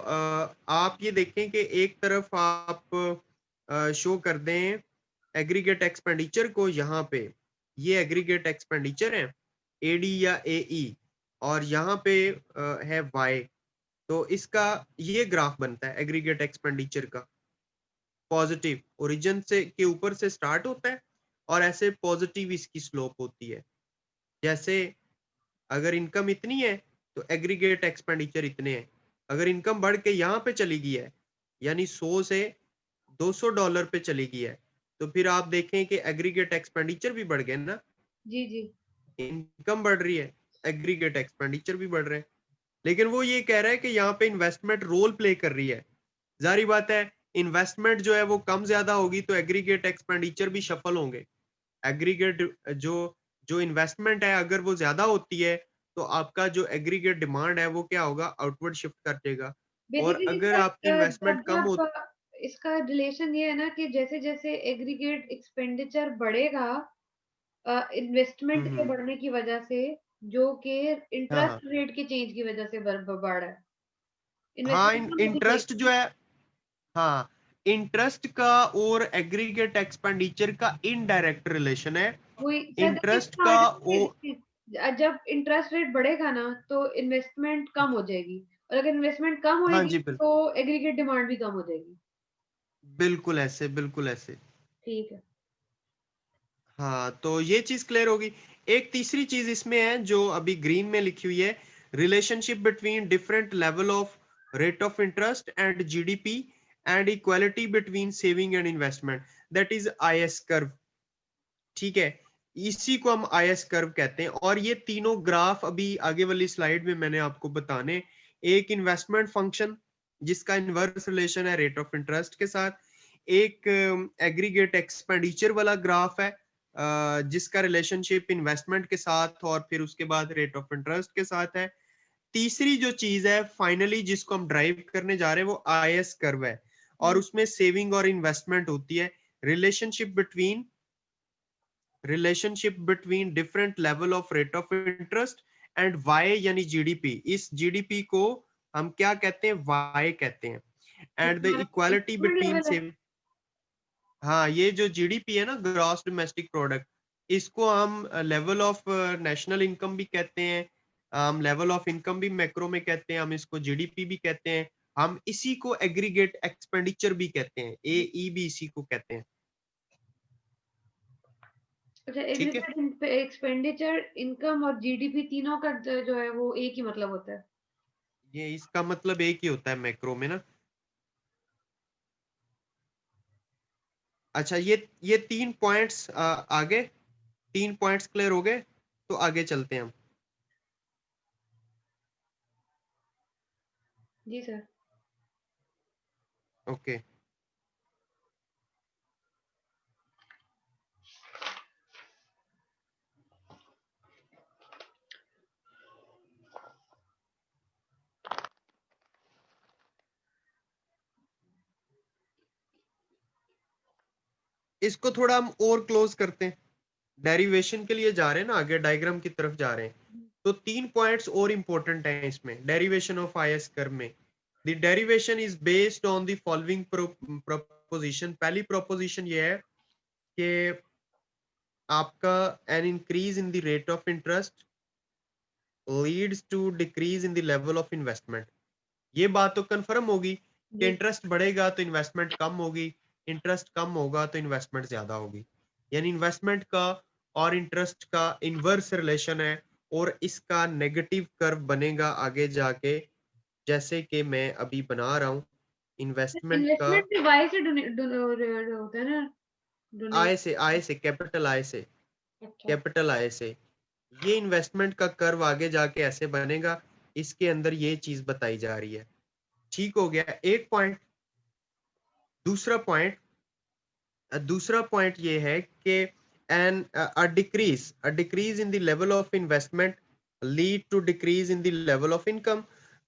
[SPEAKER 1] आप ये देखें कि एक तरफ आप शो कर दें एग्रीगेट एक्सपेंडिचर को, यहाँ पे ये एग्रीगेट एक्सपेंडिचर है, एडी या एई, और यहाँ पे है वाई। तो इसका ये ग्राफ बनता है एग्रीगेट एक्सपेंडिचर का, पॉजिटिव, ओरिजिन से के ऊपर से स्टार्ट होता है और ऐसे पॉजिटिव इसकी स्लोप होती है। जैसे अगर इनकम इतनी है तो एग्रीगेट एक्सपेंडिचर इतने हैं, अगर इनकम बढ़ के यहाँ पे चली गई है, यानी 100 से $200 पे चली गई है, तो फिर आप देखें कि एग्रीगेट एक्सपेंडिचर भी बढ़ गए ना,
[SPEAKER 2] जी, जी।
[SPEAKER 1] इनकम बढ़ रही है, एग्रीगेट एक्सपेंडिचर भी बढ़ रहे हैं। लेकिन वो ये कह रहा है कि यहाँ पे इन्वेस्टमेंट रोल प्ले कर रही है। जारी बात है, इन्वेस्टमेंट जो है वो कम ज्यादा होगी तो एग्रीगेट एक्सपेंडिचर भी शफल होंगे। एग्रीगेट जो जो इन्वेस्टमेंट है अगर वो ज्यादा होती है तो आपका जो एग्रीगेट डिमांड है वो क्या होगा, आउटवर्ड शिफ्ट कर देगा। और
[SPEAKER 2] बेसिकली
[SPEAKER 1] अगर आपकी
[SPEAKER 2] सर
[SPEAKER 1] इन्वेस्टमेंट कम हो,
[SPEAKER 2] जब इसका रिलेशन ये है ना कि जैसे-जैसे एग्रीगेट एक्सपेंडिचर बढ़ेगा इन्वेस्टमेंट के
[SPEAKER 1] हम्म,
[SPEAKER 2] बढ़ने की वजह से, जो कि
[SPEAKER 1] हाँ हाँ,
[SPEAKER 2] इंटरेस्ट रेट के चेंज की वजह से बढ़ रहा है।
[SPEAKER 1] हाँ,
[SPEAKER 2] इन्वेस्टमेंट कम होती
[SPEAKER 1] इंटरेस्ट
[SPEAKER 2] जाएगी।
[SPEAKER 1] जो है, हाँ, इंटरेस्ट का और एग्रीगेट एक्सपेंडिचर का इनडायरेक्ट रिलेशन है।
[SPEAKER 2] वही सर देखिए
[SPEAKER 1] इंटरेस्ट
[SPEAKER 2] इसका
[SPEAKER 1] का
[SPEAKER 2] देखिए
[SPEAKER 1] ओ,
[SPEAKER 2] देखिए जब इंटरेस्ट रेट बढ़ेगा ना तो इन्वेस्टमेंट कम हो जाएगी और अगर इन्वेस्टमेंट कम
[SPEAKER 1] हाँ
[SPEAKER 2] होएगी
[SPEAKER 1] जी,
[SPEAKER 2] तो
[SPEAKER 1] बिल्कुल,
[SPEAKER 2] एग्रीगेट डिमांड भी कम हो जाएगी।
[SPEAKER 1] बिल्कुल ऐसे, बिल्कुल ऐसे।
[SPEAKER 2] ठीक है।
[SPEAKER 1] हाँ, तो ये चीज क्लियर होगी। एक तीसरी चीज इसमें है जो अभी ग्रीन में लिखी हुई है, relationship between different level of rate of interest and GDP and equality between saving and investment, that is IS curve। ठीक है, इसी को हम IS कर्व कहते हैं। और ये तीनों ग्राफ अभी आगे वाली स्लाइड में मैंने आपको बताने, एक इन्वेस्टमेंट फंक्शन जिसका इनवर्स रिलेशन है रेट ऑफ इंटरेस्ट के साथ, एक एग्रीगेट एक्सपेंडिचर वाला ग्राफ है जिसका रिलेशनशिप इन्वेस्टमेंट के साथ और फिर उसके बाद रेट ऑफ इंटरेस्ट के साथ है। तीसरी जो चीज है फाइनली जिसको हम ड्राइव करने जा रहे हैं वो IS कर्व है, और उसमें सेविंग और इन्वेस्टमेंट होती है। Relationship between different level of rate of interest and Y यानी जीडीपी। इस जीडीपी को हम क्या कहते हैं, वाई कहते हैं। And the equality between
[SPEAKER 2] level है।
[SPEAKER 1] सेव, हाँ ये जो जीडीपी है ना, ग्रॉस डोमेस्टिक प्रोडक्ट, इसको हम लेवल ऑफ नेशनल इनकम भी कहते हैं, हम लेवल ऑफ इनकम भी मैक्रो में कहते हैं, हम इसको जीडीपी भी कहते हैं, हम इसी को एग्रीगेट एक्सपेंडिचर भी कहते हैं, AE भी इसी को कहते हैं।
[SPEAKER 2] अच्छा,
[SPEAKER 1] ठीक है,
[SPEAKER 2] एग्रीगेट एक्सपेंडिचर, इनकम और जीडीपी तीनों का जो है वो एक ही मतलब होता है।
[SPEAKER 1] ये इसका मतलब एक ही होता है मैक्रो में ना। अच्छा, ये 3 पॉइंट्स आगे, 3 पॉइंट्स क्लियर हो गए, तो आगे चलते हैं हम।
[SPEAKER 2] जी सर।
[SPEAKER 1] ओके, इसको थोड़ा हम और क्लोज करते हैं, डेरिवेशन के लिए जा रहे हैं ना, आगे डायग्राम की तरफ जा रहे हैं। तो 3 पॉइंट्स और इंपॉर्टेंट हैं इसमें डेरिवेशन ऑफ IS कर्व में। The derivation is based on the following proposition. पहली प्रोपोजिशन ये है कि आपका an increase in the rate of interest leads to decrease in the level of investment. ये बात तो कंफर्म होगी कि
[SPEAKER 2] जी।
[SPEAKER 1] इंटरेस्ट बढ़ेगा तो इन्वेस्टमेंट कम होगी, इंटरेस्ट कम होगा तो इन्वेस्टमेंट ज्यादा होगी। यानी इन्वेस्टमेंट का और इंटरेस्ट का इनवर्स रिलेशन है, और इसका नेगेटिव कर्व बनेगा आगे जाके, जैसे कि मैं अभी बना रहा हूं इन्वेस्टमेंट का।
[SPEAKER 2] इन्वेस्टमेंट भी वाई से होता है ना,
[SPEAKER 1] आय
[SPEAKER 2] डोनेट।
[SPEAKER 1] से, आय से, कैपिटल आय से,
[SPEAKER 2] अच्छा।
[SPEAKER 1] कैपिटल आय से ये इन्वेस्टमेंट का कर्व आगे जाके ऐसे बनेगा। इसके अंदर ये चीज बताई जा रही है। ठीक हो गया एक पॉइंट। दूसरा पॉइंट, दूसरा पॉइंट ये है कि an a decrease in the level of investment lead to decrease in the level of income.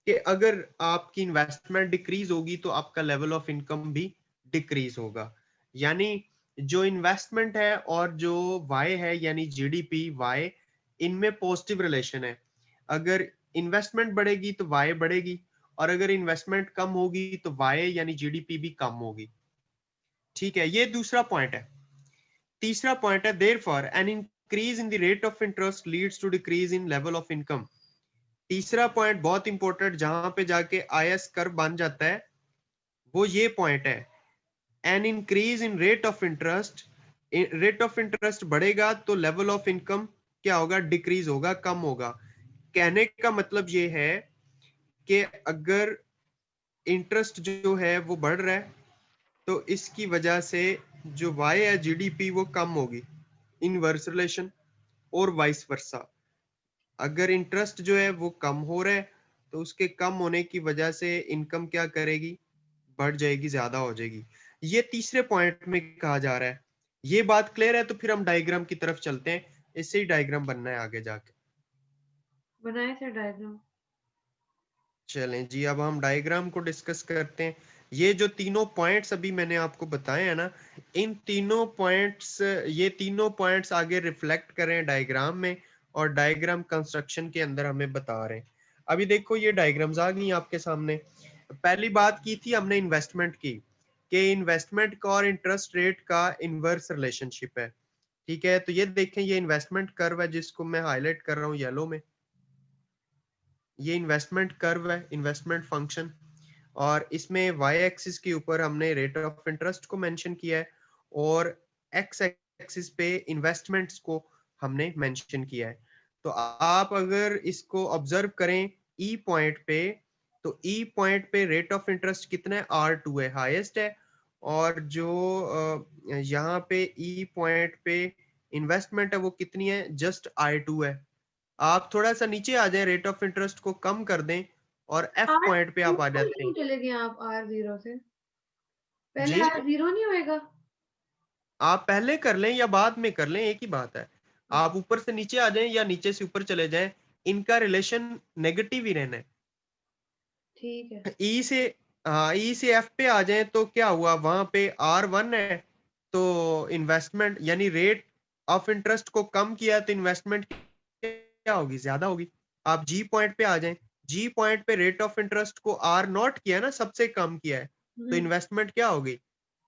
[SPEAKER 1] कि अगर आपकी इन्वेस्टमेंट डिक्रीज होगी तो आपका लेवल ऑफ इनकम भी डिक्रीज होगा। यानी जो इन्वेस्टमेंट है और जो वाई है यानी जीडीपी वाई, इनमें पॉजिटिव रिलेशन है। अगर इन्वेस्टमेंट बढ़ेगी तो वाई बढ़ेगी, और अगर इन्वेस्टमेंट कम होगी तो वाई यानी जीडीपी भी कम होगी। ठीक है, ये दूसरा पॉइंट है। तीसरा पॉइंट है therefore an increase in the rate of interest leads to decrease in level of income. तीसरा पॉइंट बहुत इंपॉर्टेंट, जहां पे जाके IS कर्व बन जाता है, वो ये पॉइंट है। N increase in rate of interest, rate of interest बढ़ेगा तो लेवल ऑफ इनकम क्या होगा, डिक्रीज होगा, कम होगा। कहने का मतलब ये है कि अगर इंटरेस्ट जो है वो बढ़ रहा है तो इसकी वजह से जो वाई है जीडीपी वो कम होगी, इनवर्स रिलेशन। और वाइस वर्सा, अगर इंटरेस्ट जो है वो कम हो रहा है तो उसके कम होने की वजह से इनकम क्या करेगी, बढ़ जाएगी, ज्यादा हो जाएगी। ये तीसरे पॉइंट में कहा जा रहा है। ये बात क्लियर है, तो फिर हम डायग्राम की तरफ चलते हैं, इससे ही डायग्राम बनना है आगे जाके।
[SPEAKER 2] बनाए सर डायग्राम।
[SPEAKER 1] चलें जी, अब हम डायग्राम को डिस्कस करते हैं। ये जो तीनों पॉइंट्स अभी मैंने आपको बताए हैं ना, इन तीनों पॉइंट्स, ये तीनों पॉइंट्स आगे रिफ्लेक्ट करें डायग्राम में, और डायग्राम कंस्ट्रक्शन के अंदर हमें बता रहे हैं। अभी देखो ये डायग्राम्स आ गई आपके सामने। पहली बात की थी हमने इन्वेस्टमेंट की, कि इन्वेस्टमेंट का और इंटरेस्ट रेट का इनवर्स रिलेशनशिप है। ठीक है, तो ये देखें, ये इन्वेस्टमेंट कर्व है जिसको मैं हाईलाइट कर रहा हूँ येलो में। ये इन्वेस्टमेंट कर्व है, इन्वेस्टमेंट फंक्शन, और इसमें वाई एक्सिस के ऊपर हमने रेट ऑफ इंटरेस्ट को मेंशन किया है, और एक्स एक्सिस पे इन्वेस्टमेंट्स को हमने मेंशन किया है। तो आप अगर इसको ऑब्जर्व करें ई पॉइंट पे, तो ई पॉइंट पे रेट ऑफ इंटरेस्ट कितना है, R2 है, हाईएस्ट है। और जो यहाँ पे ई पॉइंट पे इन्वेस्टमेंट है वो कितनी है, जस्ट I2 है। आप थोड़ा सा नीचे आ जाए, रेट ऑफ इंटरेस्ट को कम कर दें और एफ
[SPEAKER 2] आर
[SPEAKER 1] पॉइंट पे आप आ
[SPEAKER 2] ऊपर
[SPEAKER 1] जाते
[SPEAKER 2] क्यों
[SPEAKER 1] हैं।
[SPEAKER 2] चले गए आप R0 से? पहले
[SPEAKER 1] जी,
[SPEAKER 2] R0 नहीं होएगा?
[SPEAKER 1] आप पहले कर लें या बाद में कर लें, एक ही बात है। आप
[SPEAKER 2] अच्छा,
[SPEAKER 1] ऊपर से नीचे आ जाएं या नीचे से ऊपर चले जाएं, इनका रिलेशन नेगेटिव ही रहना है।
[SPEAKER 2] ठीक है।
[SPEAKER 1] ई से ई से एफ पे आ जाएं तो क्या हुआ, वहां पे R1 है, तो इन्वेस्टमेंट यानी रेट ऑफ इंटरेस्ट को कम किया तो इन्वेस्टमेंट क्या होगी, ज्यादा होगी। आप जी पॉइंट पे आ जाएं, जी पॉइंट पे रेट ऑफ इंटरेस्ट को R0 किया ना, सबसे कम किया है, तो
[SPEAKER 2] हुँ,
[SPEAKER 1] इन्वेस्टमेंट क्या होगी,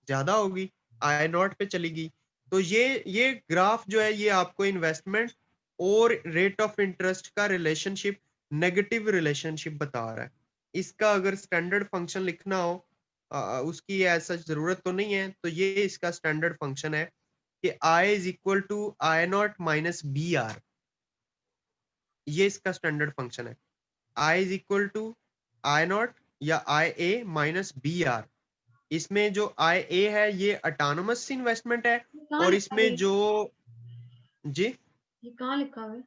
[SPEAKER 1] ज्यादा होगी, I0 पे चली गई। तो ये ग्राफ जो है ये आपको इन्वेस्टमेंट और रेट ऑफ इंटरेस्ट का रिलेशनशिप, नेगेटिव रिलेशनशिप बता रहा है। इसका अगर स्टैंडर्ड फंक्शन लिखना हो, उसकी ऐसा जरूरत तो नहीं है, तो ये इसका स्टैंडर्ड फंक्शन है कि I is equal to I0 minus BR। ये इसका स्टैंडर्ड फंक्शन है, I is equal to I0 या IA माइनस BR। इसमें जो IA है ये ऑटोनोमस इन्वेस्टमेंट है,
[SPEAKER 2] ये कहाँ
[SPEAKER 1] और
[SPEAKER 2] लिखा है
[SPEAKER 1] इसमें
[SPEAKER 2] ये?
[SPEAKER 1] जो, जी,
[SPEAKER 2] ये कहाँ लिखा हुआ है?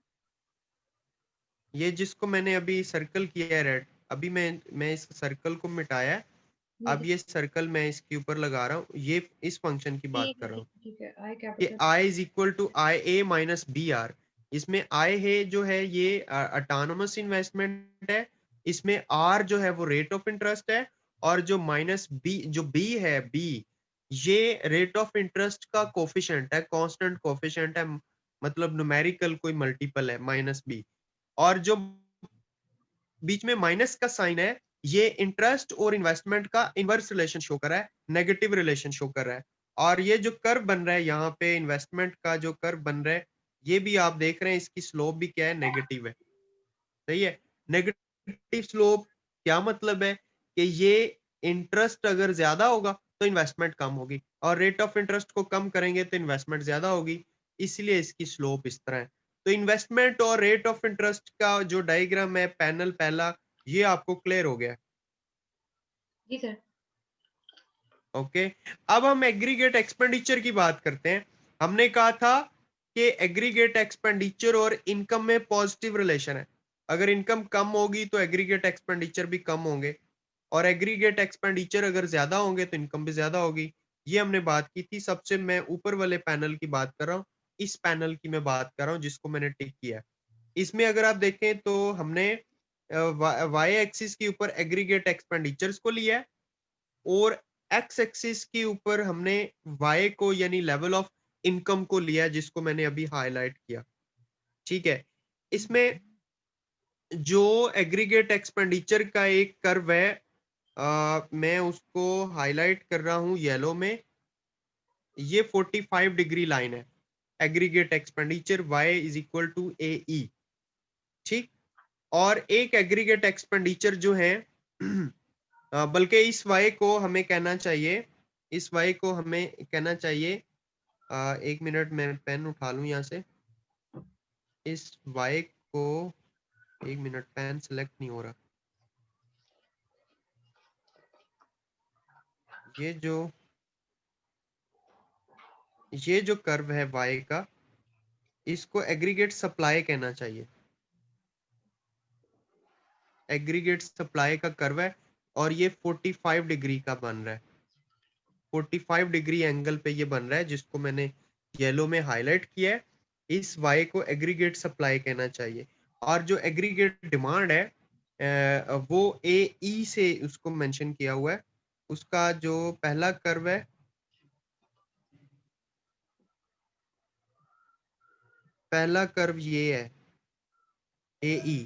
[SPEAKER 1] ये जिसको मैंने अभी सर्कल किया है रेड, अभी मैं इस सर्कल को मिटाया है,
[SPEAKER 2] ये
[SPEAKER 1] अब ये सर्कल मैं इसके ऊपर लगा रहा हूँ, ये इस फंक्शन की बात
[SPEAKER 2] ठीक है,
[SPEAKER 1] कर रहा
[SPEAKER 2] ठीक
[SPEAKER 1] हूँ
[SPEAKER 2] है, ठीक है। I
[SPEAKER 1] कि
[SPEAKER 2] capital
[SPEAKER 1] I is equal to IA minus BR। इसमें I है जो है ये ऑटोनोमस इन्वेस्टमेंट है, इसमें R जो है वो रेट ऑफ इंटरेस्ट है, और जो माइनस B, जो B है, B ये रेट ऑफ इंटरेस्ट का कोफिशिएंट है, कांस्टेंट कोफिशिएंट है, मतलब न्यूमेरिकल कोई मल्टीपल है -B। और जो बीच में माइनस का साइन है, ये इंटरेस्ट और इन्वेस्टमेंट का इनवर्स रिलेशन शो कर रहा है, नेगेटिव रिलेशन शो कर रहा है। और ये जो कर्व बन रहा है यहाँ पे, इन्वेस्टमेंट का जो कर्व बन रहा है, ये भी आप देख रहे हैं, इसकी स्लोप भी क्या है, नेगेटिव है। सही है, नेगेटिव स्लोप क्या मतलब है कि ये इंटरेस्ट अगर ज्यादा होगा तो इन्वेस्टमेंट कम होगी, और रेट ऑफ इंटरेस्ट को कम करेंगे तो इन्वेस्टमेंट ज्यादा होगी, इसलिए इसकी स्लोप इस तरह है। तो इन्वेस्टमेंट और रेट ऑफ इंटरेस्ट का जो डायग्राम है, पैनल पहला, ये आपको क्लियर हो गया।
[SPEAKER 2] जी सर।
[SPEAKER 1] ओके, अब हम एग्रीगेट एक्सपेंडिचर की बात करते हैं। हमने कहा था कि एग्रीगेट एक्सपेंडिचर और इनकम में पॉजिटिव रिलेशन है। अगर इनकम कम होगी तो एग्रीगेट एक्सपेंडिचर भी कम होंगे, और एग्रीगेट एक्सपेंडिचर अगर ज्यादा होंगे तो इनकम भी ज्यादा होगी। ये हमने बात की थी, सबसे मैं ऊपर वाले पैनल की बात कर रहा हूँ, इस पैनल की मैं बात कर रहा हूँ जिसको मैंने टिक किया है। इसमें अगर आप देखें तो हमने वाई एक्सिस के ऊपर एग्रीगेट एक्सपेंडिचर्स को लिया है, और एक्स एक्सिस के ऊपर हमने वाई को यानी लेवल ऑफ इनकम को लिया, जिसको मैंने अभी हाईलाइट किया। ठीक है, इसमें जो एग्रीगेट एक्सपेंडिचर का एक कर्व है, मैं उसको हाईलाइट कर रहा हूं येलो में, ये 45 डिग्री लाइन है, aggregate expenditure Y is equal to AE। ठीक, और एक एग्रीगेट एक्सपेंडिचर जो है बल्कि इस वाई को हमें कहना चाहिए, इस वाई को हमें कहना चाहिए, एक मिनट मैं पेन उठा लूं यहाँ से, इस वाई को, एक मिनट, पेन सेलेक्ट नहीं हो रहा। ये जो ये जो कर्व है वाई का, इसको एग्रीगेट सप्लाई कहना चाहिए, एग्रीगेट सप्लाई का कर्व है, और ये 45 डिग्री का बन रहा है, 45 डिग्री एंगल पे ये बन रहा है, जिसको मैंने येलो में हाईलाइट किया है। इस वाई को एग्रीगेट सप्लाई कहना चाहिए। और जो एग्रीगेट डिमांड है, वो AE से उसको मेंशन किया हुआ है। उसका जो पहला कर्व है, पहला कर्व ये है AE,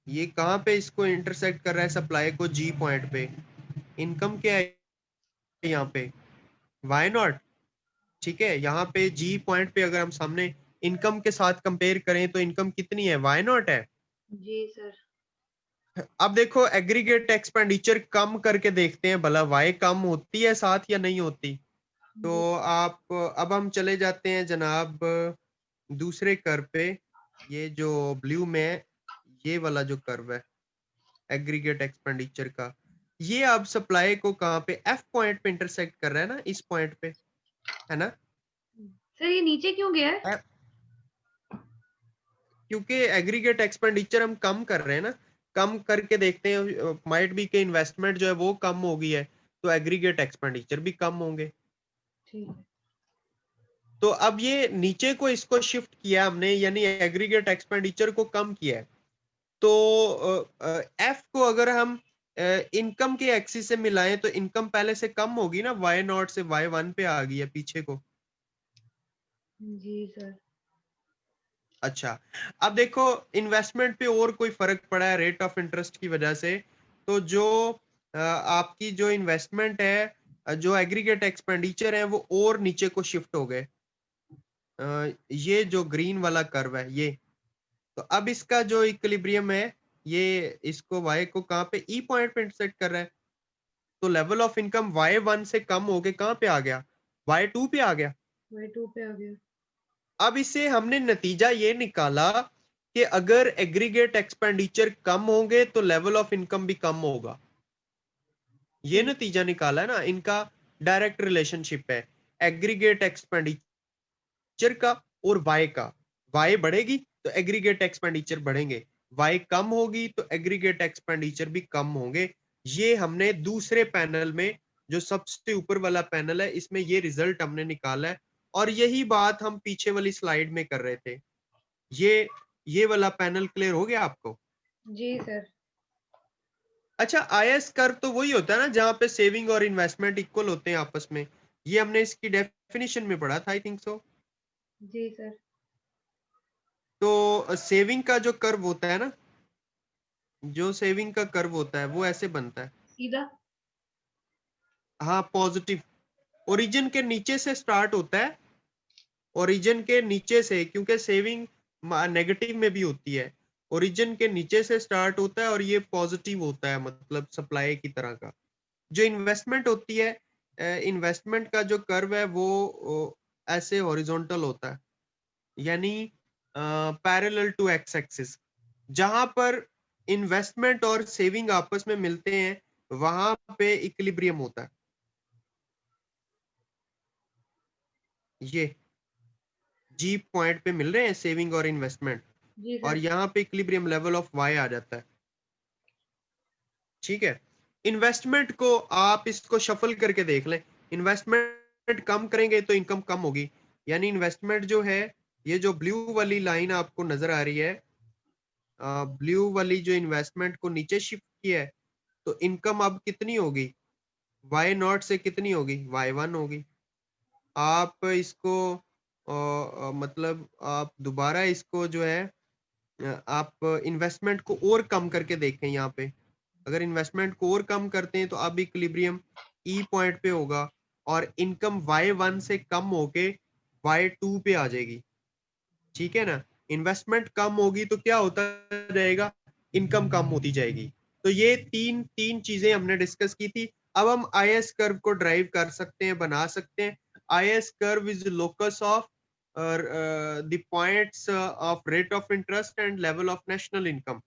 [SPEAKER 1] ये कहाँ पे इसको इंटरसेक्ट कर रहा है, सप्लाई को G पॉइंट पे। इनकम क्या है यहाँ पे, वाई नॉट। ठीक है, यहाँ पे G पॉइंट पे अगर हम सामने इनकम के साथ कंपेयर करें तो इनकम कितनी है, वाई नॉट है।
[SPEAKER 2] जी सर।
[SPEAKER 1] अब देखो एग्रीगेट एक्सपेंडिचर कम करके देखते हैं भला वाई कम होती है साथ या नहीं होती। तो
[SPEAKER 2] जी।
[SPEAKER 1] आप, अब हम चले जाते हैं जनाब दूसरे कर्व पे, ये जो ब्लू में है, ये वाला जो कर्व है, एग्रीगेट एक्सपेंडिचर का। ये अब सप्लाई को कहाँ पे एफ पॉइंट पे इंटरसेक्ट कर रहा है ना, इस पॉइंट पे, है ना?
[SPEAKER 2] सर ये नीचे क्यों गया है?
[SPEAKER 1] F- क्योंकि एग्रीगेट एक्सपेंडिचर हम कम कर रहे हैं ना, कम करके देखते हैं, माइट बी के इन्वेस्टमेंट जो है वो कम हो गई है, तो एग्रीगेट एक्सपेंडिचर भी कम होंगे।
[SPEAKER 2] ठीक है।
[SPEAKER 1] तो अब ये नीचे को इसको शिफ्ट किया हमने, यानी एग्रीगेट एक्सपेंडिचर को कम किया है। तो एफ को अगर हम इनकम के एक्सिस से मिलाएं तो इनकम पहले से कम होगी ना, वाई नॉट से वाई वन पे आ गई है पीछे को।
[SPEAKER 2] जी सर।
[SPEAKER 1] अच्छा, अब देखो इन्वेस्टमेंट पे और कोई फर्क पड़ा है रेट ऑफ इंटरेस्ट की वजह से, तो जो आपकी जो इन्वेस्टमेंट है, जो एग्रीगेट एक्सपेंडिचर है वो और नीचे को शिफ्ट हो गए। ये जो ग्रीन वाला कर्व है ये, तो अब इसका जो इक्विलिब्रियम है, ये इसको y को कहाँ पे ई पॉइंट पे इंटरसेक्ट कर रहा है, तो लेवल ऑफ इनकम y1 से कम होके कहाँ पे आ गया, y2 पे आ गया।
[SPEAKER 2] Y2 पे आ गया।
[SPEAKER 1] अब इससे हमने नतीजा ये निकाला कि अगर एग्रीगेट एक्सपेंडिचर कम होंगे तो लेवल ऑफ इनकम भी कम होगा। ये
[SPEAKER 2] ठीक।
[SPEAKER 1] नतीजा निकाला है ना, इनका डायरेक्ट रिलेशनशिप है एग्रीगेट एक्सपेंडिचर का और वाई का। वाई बढ़ेगी तो एग्रीगेट एक्सपेंडिचर बढ़ेंगे, वाई कम होगी तो एग्रीगेट एक्सपेंडिचर भी कम होंगे। ये हमने दूसरे पैनल में, जो सबसे ऊपर वाला पैनल है, इसमें ये रिजल्ट हमने निकाला है, और यही बात हम पीछे वाली स्लाइड में कर रहे थे। ये वाला पैनल क्लियर हो गया आपको?
[SPEAKER 2] जी सर।
[SPEAKER 1] अच्छा, आईएस कर्व तो वही होता है ना जहां पे सेविंग और इन्वेस्टमेंट इक्वल होते हैं आपस में, ये हमने इसकी डेफिनेशन में पढ़ा था, आई थिंक सो।
[SPEAKER 2] जी सर।
[SPEAKER 1] तो सेविंग का जो कर्व होता है ना, जो सेविंग का कर्व होता है वो ऐसे बनता है।
[SPEAKER 2] सीधा।
[SPEAKER 1] हाँ, पॉजिटिव, ओरिजिन के नीचे से स्टार्ट होता है, ओरिजिन के नीचे से, क्योंकि सेविंग नेगेटिव में भी होती है, ओरिजिन के नीचे से स्टार्ट होता है और ये पॉजिटिव होता है, मतलब सप्लाई की तरह का। जो इन्वेस्टमेंट होती है, इन्वेस्टमेंट का जो कर्व है वो ऐसे हॉरिजॉन्टल होता है, यानी पैरेलल टू एक्स एक्सिस। जहां पर इन्वेस्टमेंट और सेविंग आपस में मिलते हैं वहां पे इक्विलिब्रियम होता है। ये जी पॉइंट पे मिल रहे हैं सेविंग और इन्वेस्टमेंट,
[SPEAKER 2] जी
[SPEAKER 1] और
[SPEAKER 2] सर।
[SPEAKER 1] यहाँ पे इक्विलिब्रियम लेवल ऑफ वाई आ जाता है। ठीक है, इन्वेस्टमेंट को आप इसको शफल करके देख लें, इन्वेस्टमेंट कम करेंगे तो इनकम कम होगी, यानी इन्वेस्टमेंट जो है, ये जो ब्लू वाली लाइन आपको नजर आ रही है, ब्लू वाली जो इन्वेस्टमेंट को नीचे शिफ्ट किया है, तो इनकम अब कितनी होगी, वाई नॉट से कितनी होगी, वाई वन होगी। आप इसको मतलब आप दोबारा इसको जो है, आप इन्वेस्टमेंट को और कम करके देखें यहाँ पे, अगर इन्वेस्टमेंट को और कम करते हैं तो अब इक्विलिब्रियम ई पॉइंट पे होगा, और इनकम y1 से कम होके y2 पे आ जाएगी। ठीक है ना, इन्वेस्टमेंट कम होगी तो क्या होता जाएगा, इनकम कम होती जाएगी। तो ये तीन तीन चीजें हमने डिस्कस की थी। अब हम आईएस कर्व को ड्राइव कर सकते हैं, बना सकते हैं। IS curve is locus of the points of rate of interest and level of national income,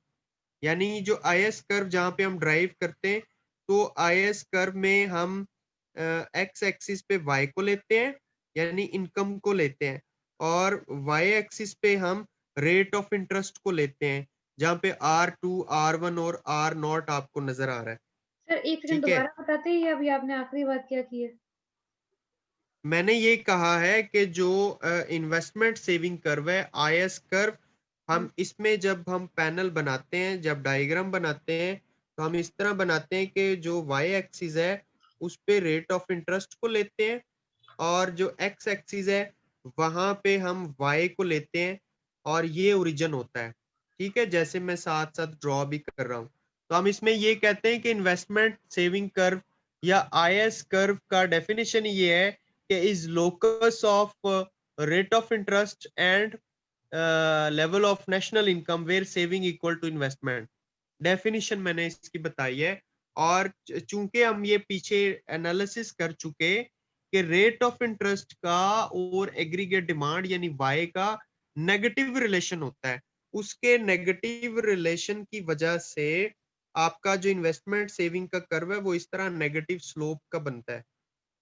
[SPEAKER 1] यानी जो आईएस कर्व जहां पे हम ड्राइव करते हैं, तो आईएस कर्व में हम एक्स एक्सिस पे वाई को लेते हैं, यानी इनकम को लेते हैं, और वाई एक्सिस पे हम रेट ऑफ इंटरेस्ट को लेते हैं, जहां पे R2 R1 और R नॉट आपको नजर आ रहा है।
[SPEAKER 2] सर 1 सेकंड
[SPEAKER 1] ठीक है,
[SPEAKER 2] दोबारा बताते हैं, ये अभी आपने आखिरी बात क्या की है?
[SPEAKER 1] मैंने ये कहा है कि जो इन्वेस्टमेंट सेविंग कर्व है, आईएस कर्व,
[SPEAKER 2] हुँ।
[SPEAKER 1] हम इसमें जब हम पैनल बनाते हैं, जब डायग्राम बनाते हैं, तो हम इस तरह बनाते हैं कि जो वाई एक्सिस है उस पे रेट ऑफ इंटरेस्ट को लेते हैं, और जो एक्स एक्सिस है वहां पे हम वाई को लेते हैं, और ये ओरिजिन होता है। ठीक है, जैसे मैं साथ साथ ड्रॉ भी कर रहा हूँ, तो हम इसमें ये कहते हैं कि इन्वेस्टमेंट सेविंग कर्व या आईएस कर्व का डेफिनेशन ये है कि is locus of rate of interest and level of national income where saving equal to investment. Definition मैंने इसकी बताई है, और चूंकि हम ये पीछे एनालिसिस कर चुके कि रेट ऑफ इंटरेस्ट का और एग्रीगेट डिमांड यानी वाई का नेगेटिव रिलेशन होता है, उसके नेगेटिव रिलेशन की वजह से आपका जो इन्वेस्टमेंट सेविंग का कर्व है वो इस तरह नेगेटिव स्लोप का बनता है।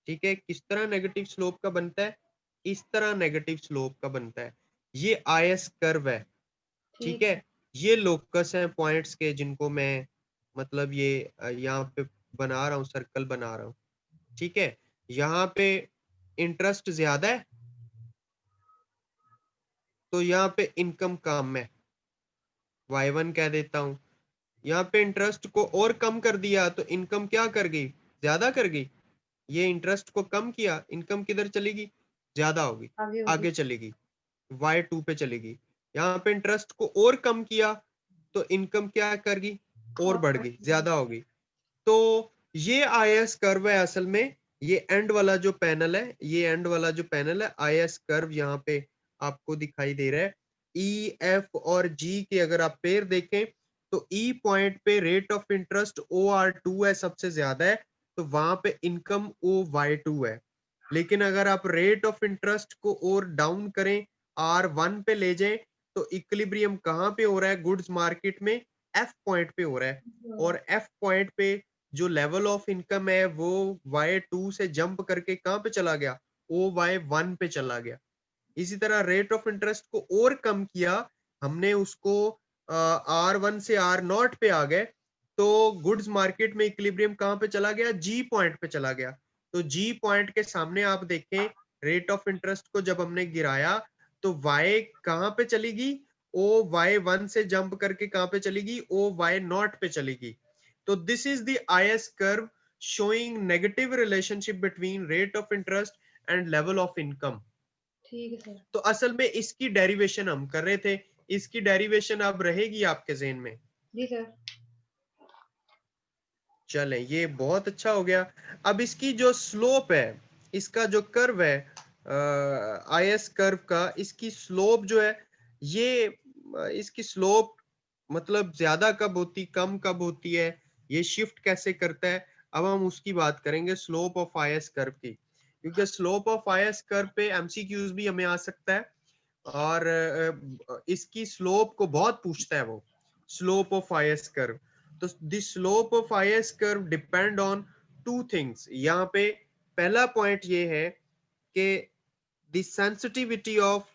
[SPEAKER 1] ठीक है, किस तरह नेगेटिव स्लोप का बनता है? इस तरह नेगेटिव स्लोप का बनता है। ये आईएस कर्व है। ठीक
[SPEAKER 2] ठीक
[SPEAKER 1] है,
[SPEAKER 2] है।
[SPEAKER 1] ये लोकस हैं पॉइंट्स के जिनको मैं मतलब ये यहाँ पे बना रहा हूँ, सर्कल बना रहा हूँ। ठीक है, यहाँ पे इंटरेस्ट ज्यादा है तो यहाँ पे इनकम कम है, y1 कह देता हूँ। यहाँ पे इंटरेस्ट को और कम कर दिया तो इनकम क्या कर गई? ज्यादा कर गई। ये इंटरेस्ट को कम किया, इनकम किधर चलेगी? ज्यादा होगी,
[SPEAKER 2] आगे होगी।
[SPEAKER 1] आगे चलेगी, y2 पे चलेगी। यहाँ पे इंटरेस्ट को और कम किया तो इनकम क्या कर गई? और
[SPEAKER 2] और
[SPEAKER 1] बढ़ गई, ज्यादा हो गई। तो ये आईएस कर्व है असल में। ये एंड वाला जो पैनल है, ये एंड वाला जो पैनल है, आईएस कर्व यहाँ पे आपको दिखाई दे रहा है। ई एफ और जी के अगर आप पेयर देखें तो ई पॉइंट पे रेट ऑफ इंटरेस्ट OR2 है, सबसे ज्यादा है, तो वहां पे इनकम OY2 है। लेकिन अगर आप रेट ऑफ इंटरेस्ट को और डाउन करें, R1 पे ले जाएं, तो इक्विलिब्रियम कहाँ पे हो रहा है गुड्स मार्केट में? एफ पॉइंट पे हो रहा है। और एफ पॉइंट पे जो लेवल ऑफ इनकम है वो Y2 से जंप करके कहाँ पे चला गया? OY1 पे चला गया। इसी तरह रेट ऑफ इंटरेस्ट को और कम किया हमने, उसको R1 से R0 पे आ गए, तो गुड्स मार्केट में इक्विलिब्रियम कहाँ पे चला गया? जी पॉइंट पे चला गया। तो जी पॉइंट के सामने आप देखें, रेट ऑफ इंटरेस्ट को जब हमने गिराया तो Y कहाँ पे चली गई? OY1 से जंप करके कहाँ पे चली गई? OY0 पे चली गई। तो this is the IS curve showing negative relationship between rate of interest and level of income.
[SPEAKER 2] ठीक है सर।
[SPEAKER 1] तो असल में इसकी डेरिवेशन हम कर रहे थे, इसकी डेरिवेशन अब रहेगी आपके जेहन में।
[SPEAKER 2] जी सर।
[SPEAKER 1] चलें, ये बहुत अच्छा हो गया। अब इसकी जो स्लोप है, इसका जो कर्व है आईएस कर्व का, इसकी स्लोप जो है ये इसकी स्लोप मतलब ज्यादा कब होती, कम कब होती है, ये शिफ्ट कैसे करता है, अब हम उसकी बात करेंगे, स्लोप ऑफ आईएस कर्व की। क्योंकि स्लोप ऑफ आईएस कर्व पे एमसीक्यूज भी हमें आ सकता है और इसकी स्लोप को बहुत पूछता है वो, स्लोप ऑफ आईएस कर्व। तो the slope of IS curve depend on two things. यहाँ पे पहला पॉइंट ये है कि द सेंसिटिविटी ऑफ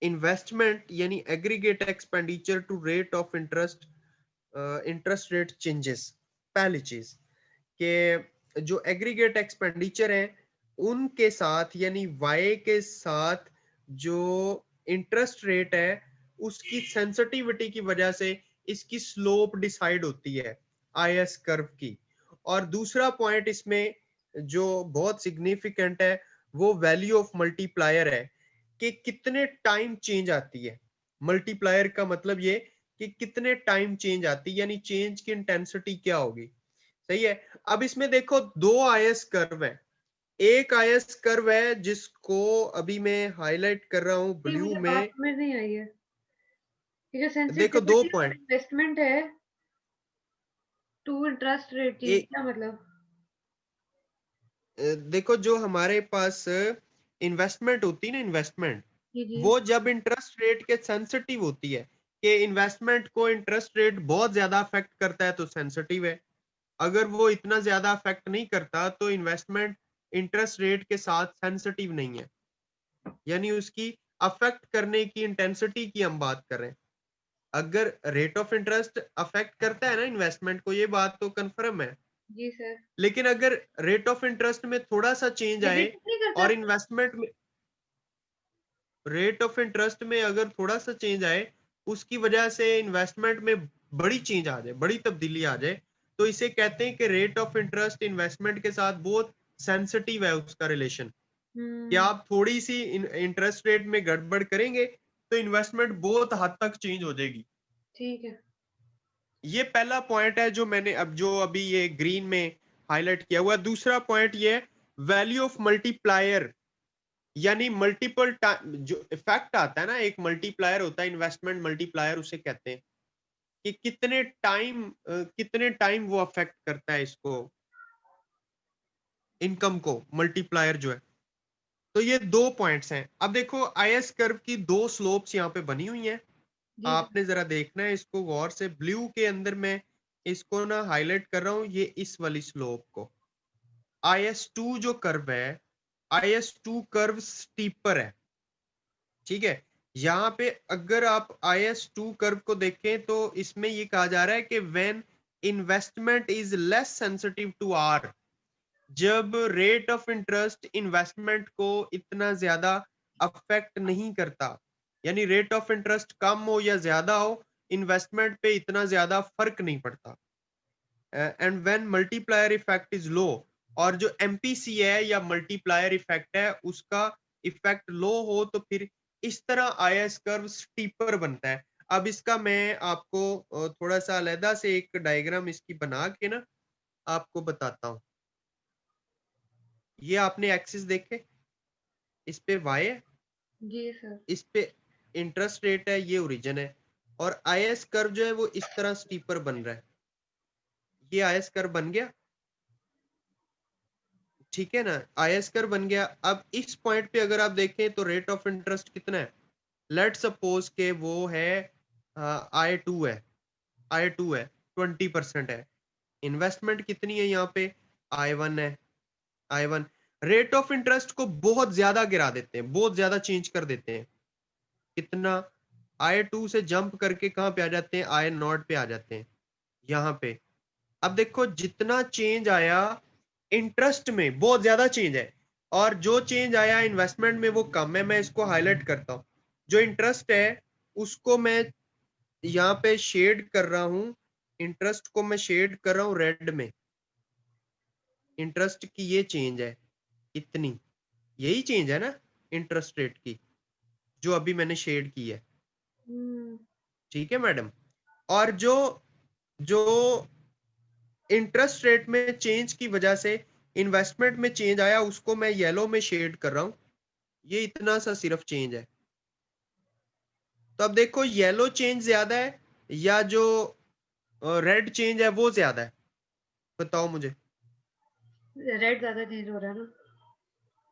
[SPEAKER 1] इन्वेस्टमेंट यानी aggregate expenditure to rate of interest, interest rate changes. पहली चीज कि जो एग्रीगेट एक्सपेंडिचर है उनके साथ यानी वाई के साथ जो इंटरेस्ट रेट है उसकी सेंसिटिविटी की वजह से इसकी स्लोप डिसाइड होती है आईएस कर्व की। और दूसरा पॉइंट इसमें जो बहुत सिग्निफिकेंट है वो वैल्यू ऑफ मल्टीप्लायर है कि कितने टाइम चेंज आती है। मल्टीप्लायर का मतलब ये कि कितने टाइम चेंज आती है, यानी चेंज की इंटेंसिटी क्या होगी। सही है। अब इसमें देखो दो आईएस कर्व है। एक आईएस कर्व है जिसको अभी मैं हाईलाइट कर रहा हूं
[SPEAKER 2] नहीं,
[SPEAKER 1] ब्लू
[SPEAKER 2] मुझे बात
[SPEAKER 1] में।
[SPEAKER 2] समझ नहीं आई है कि जो
[SPEAKER 1] देखो दो
[SPEAKER 2] सेंसिटिविटी ऑफ
[SPEAKER 1] पॉइंट,
[SPEAKER 2] इन्वेस्टमेंट है टू इंटरेस्ट रेट चेंज, क्या मतलब?
[SPEAKER 1] देखो जो हमारे पास इन्वेस्टमेंट होती है ना, इन्वेस्टमेंट,
[SPEAKER 2] जी जी।
[SPEAKER 1] वो जब इंटरेस्ट रेट के सेंसिटिव होती है कि इन्वेस्टमेंट को इंटरेस्ट रेट बहुत ज्यादा अफेक्ट करता है तो सेंसिटिव है। अगर वो इतना ज्यादा अफेक्ट नहीं करता तो इन्वेस्टमेंट इंटरेस्ट रेट के साथ सेंसिटिव नहीं है, यानी उसकी अफेक्ट करने की इंटेंसिटी की हम बात कर रहे हैं। अगर रेट ऑफ इंटरेस्ट अफेक्ट करता है ना इन्वेस्टमेंट को, ये बात तो कंफर्म है।
[SPEAKER 2] जी सर।
[SPEAKER 1] लेकिन अगर रेट ऑफ इंटरेस्ट में थोड़ा सा चेंज आए
[SPEAKER 2] नेगेटिव नहीं करता?
[SPEAKER 1] और इन्वेस्टमेंट में रेट ऑफ इंटरेस्ट में अगर थोड़ा सा चेंज आए, उसकी वजह से इन्वेस्टमेंट में बड़ी चेंज आ जाए, बड़ी तब्दीली आ जाए, तो इसे कहते हैं कि रेट ऑफ इंटरेस्ट इन्वेस्टमेंट के साथ बहुत सेंसिटिव है उसका रिलेशन। कि
[SPEAKER 2] हम्म।
[SPEAKER 1] आप थोड़ी सी इंटरेस्ट रेट में गड़बड़ करेंगे तो इन्वेस्टमेंट बहुत हद तक चेंज हो जाएगी।
[SPEAKER 2] ठीक है।
[SPEAKER 1] ये पहला पॉइंट है जो मैंने अब जो अभी ये ग्रीन में हाईलाइट किया हुआ है। दूसरा पॉइंट ये है वैल्यू ऑफ मल्टीप्लायर, यानी मल्टीपल टाइम जो इफेक्ट आता है ना, एक मल्टीप्लायर होता है, इन्वेस्टमेंट मल्टीप्लायर उसे कहते हैं, कि कितने टाइम वो अफेक्ट करता है इसको, इनकम को, मल्टीप्लायर जो है। तो ये दो पॉइंट्स हैं। अब देखो आईएस कर्व की दो स्लोप्स यहाँ पे बनी हुई हैं,
[SPEAKER 2] जी सर।
[SPEAKER 1] आपने जरा देखना है इसको गौर से। ब्लू के अंदर मैं इसको ना हाईलाइट कर रहा हूं, ये इस वाली स्लोप को। IS2 जो कर्व है, IS2 कर्व स्टीपर है, ठीक है। यहाँ पे अगर आप IS2 कर्व को देखें तो इसमें ये कहा जा रहा है कि when investment is less sensitive to R, जब रेट ऑफ इंटरेस्ट इन्वेस्टमेंट को इतना ज्यादा अफेक्ट नहीं करता, यानी रेट ऑफ इंटरेस्ट कम हो या ज्यादा हो, इन्वेस्टमेंट पे इतना ज्यादा फर्क नहीं पड़ता। And when multiplier effect is low, और जो एमपीसी है या मल्टीप्लायर इफेक्ट है उसका इफेक्ट लो हो, तो फिर इस तरह आईएस कर्व स्टीपर बनता है। अब इसका मैं आपको थोड़ा सा अलहदा से एक डायग्राम इसकी बना के ना आपको बताता हूँ। ये आपने एक्सिस देखे, इस पे वाई है,
[SPEAKER 2] जी सर।
[SPEAKER 1] इस पे इंटरेस्ट रेट है, ये ओरिजिन है, और आईएस कर्व जो है वो इस तरह स्टीपर बन रहा है। ये आईएस कर्व बन गया, ठीक है ना, आईएस कर्व बन गया। अब इस पॉइंट पे अगर आप देखें तो रेट ऑफ इंटरेस्ट कितना है, लेट सपोज के वो है I2 है, I2 है, 20% है। इन्वेस्टमेंट कितनी है यहाँ पे, I1 है, I1। रेट ऑफ इंटरेस्ट को बहुत ज्यादा गिरा देते हैं, बहुत ज्यादा चेंज कर देते हैं। कितना, I2 से जंप करके कहाँ पे आ जाते हैं, I0 पे आ जाते हैं, यहाँ पे। अब देखो जितना चेंज आया इंटरेस्ट में बहुत ज्यादा चेंज है, और जो चेंज आया इन्वेस्टमेंट में वो कम है। मैं इसको हाईलाइट करता हूँ, जो इंटरेस्ट है उसको मैं यहाँ पे शेड कर रहा हूँ, इंटरेस्ट को मैं शेड कर रहा हूँ रेड में। इंटरेस्ट की ये चेंज है इतनी, यही चेंज है ना इंटरेस्ट रेट की, जो अभी मैंने शेड की है, ठीक है मैडम। और जो जो इंटरेस्ट रेट में चेंज की वजह से इन्वेस्टमेंट में चेंज आया उसको मैं येलो में शेड कर रहा हूं, ये इतना सा सिर्फ चेंज है। तो अब देखो येलो चेंज ज्यादा है या जो रेड चेंज है वो ज्यादा है, बताओ मुझे।
[SPEAKER 2] रेड ज्यादा चेंज हो रहा है ना।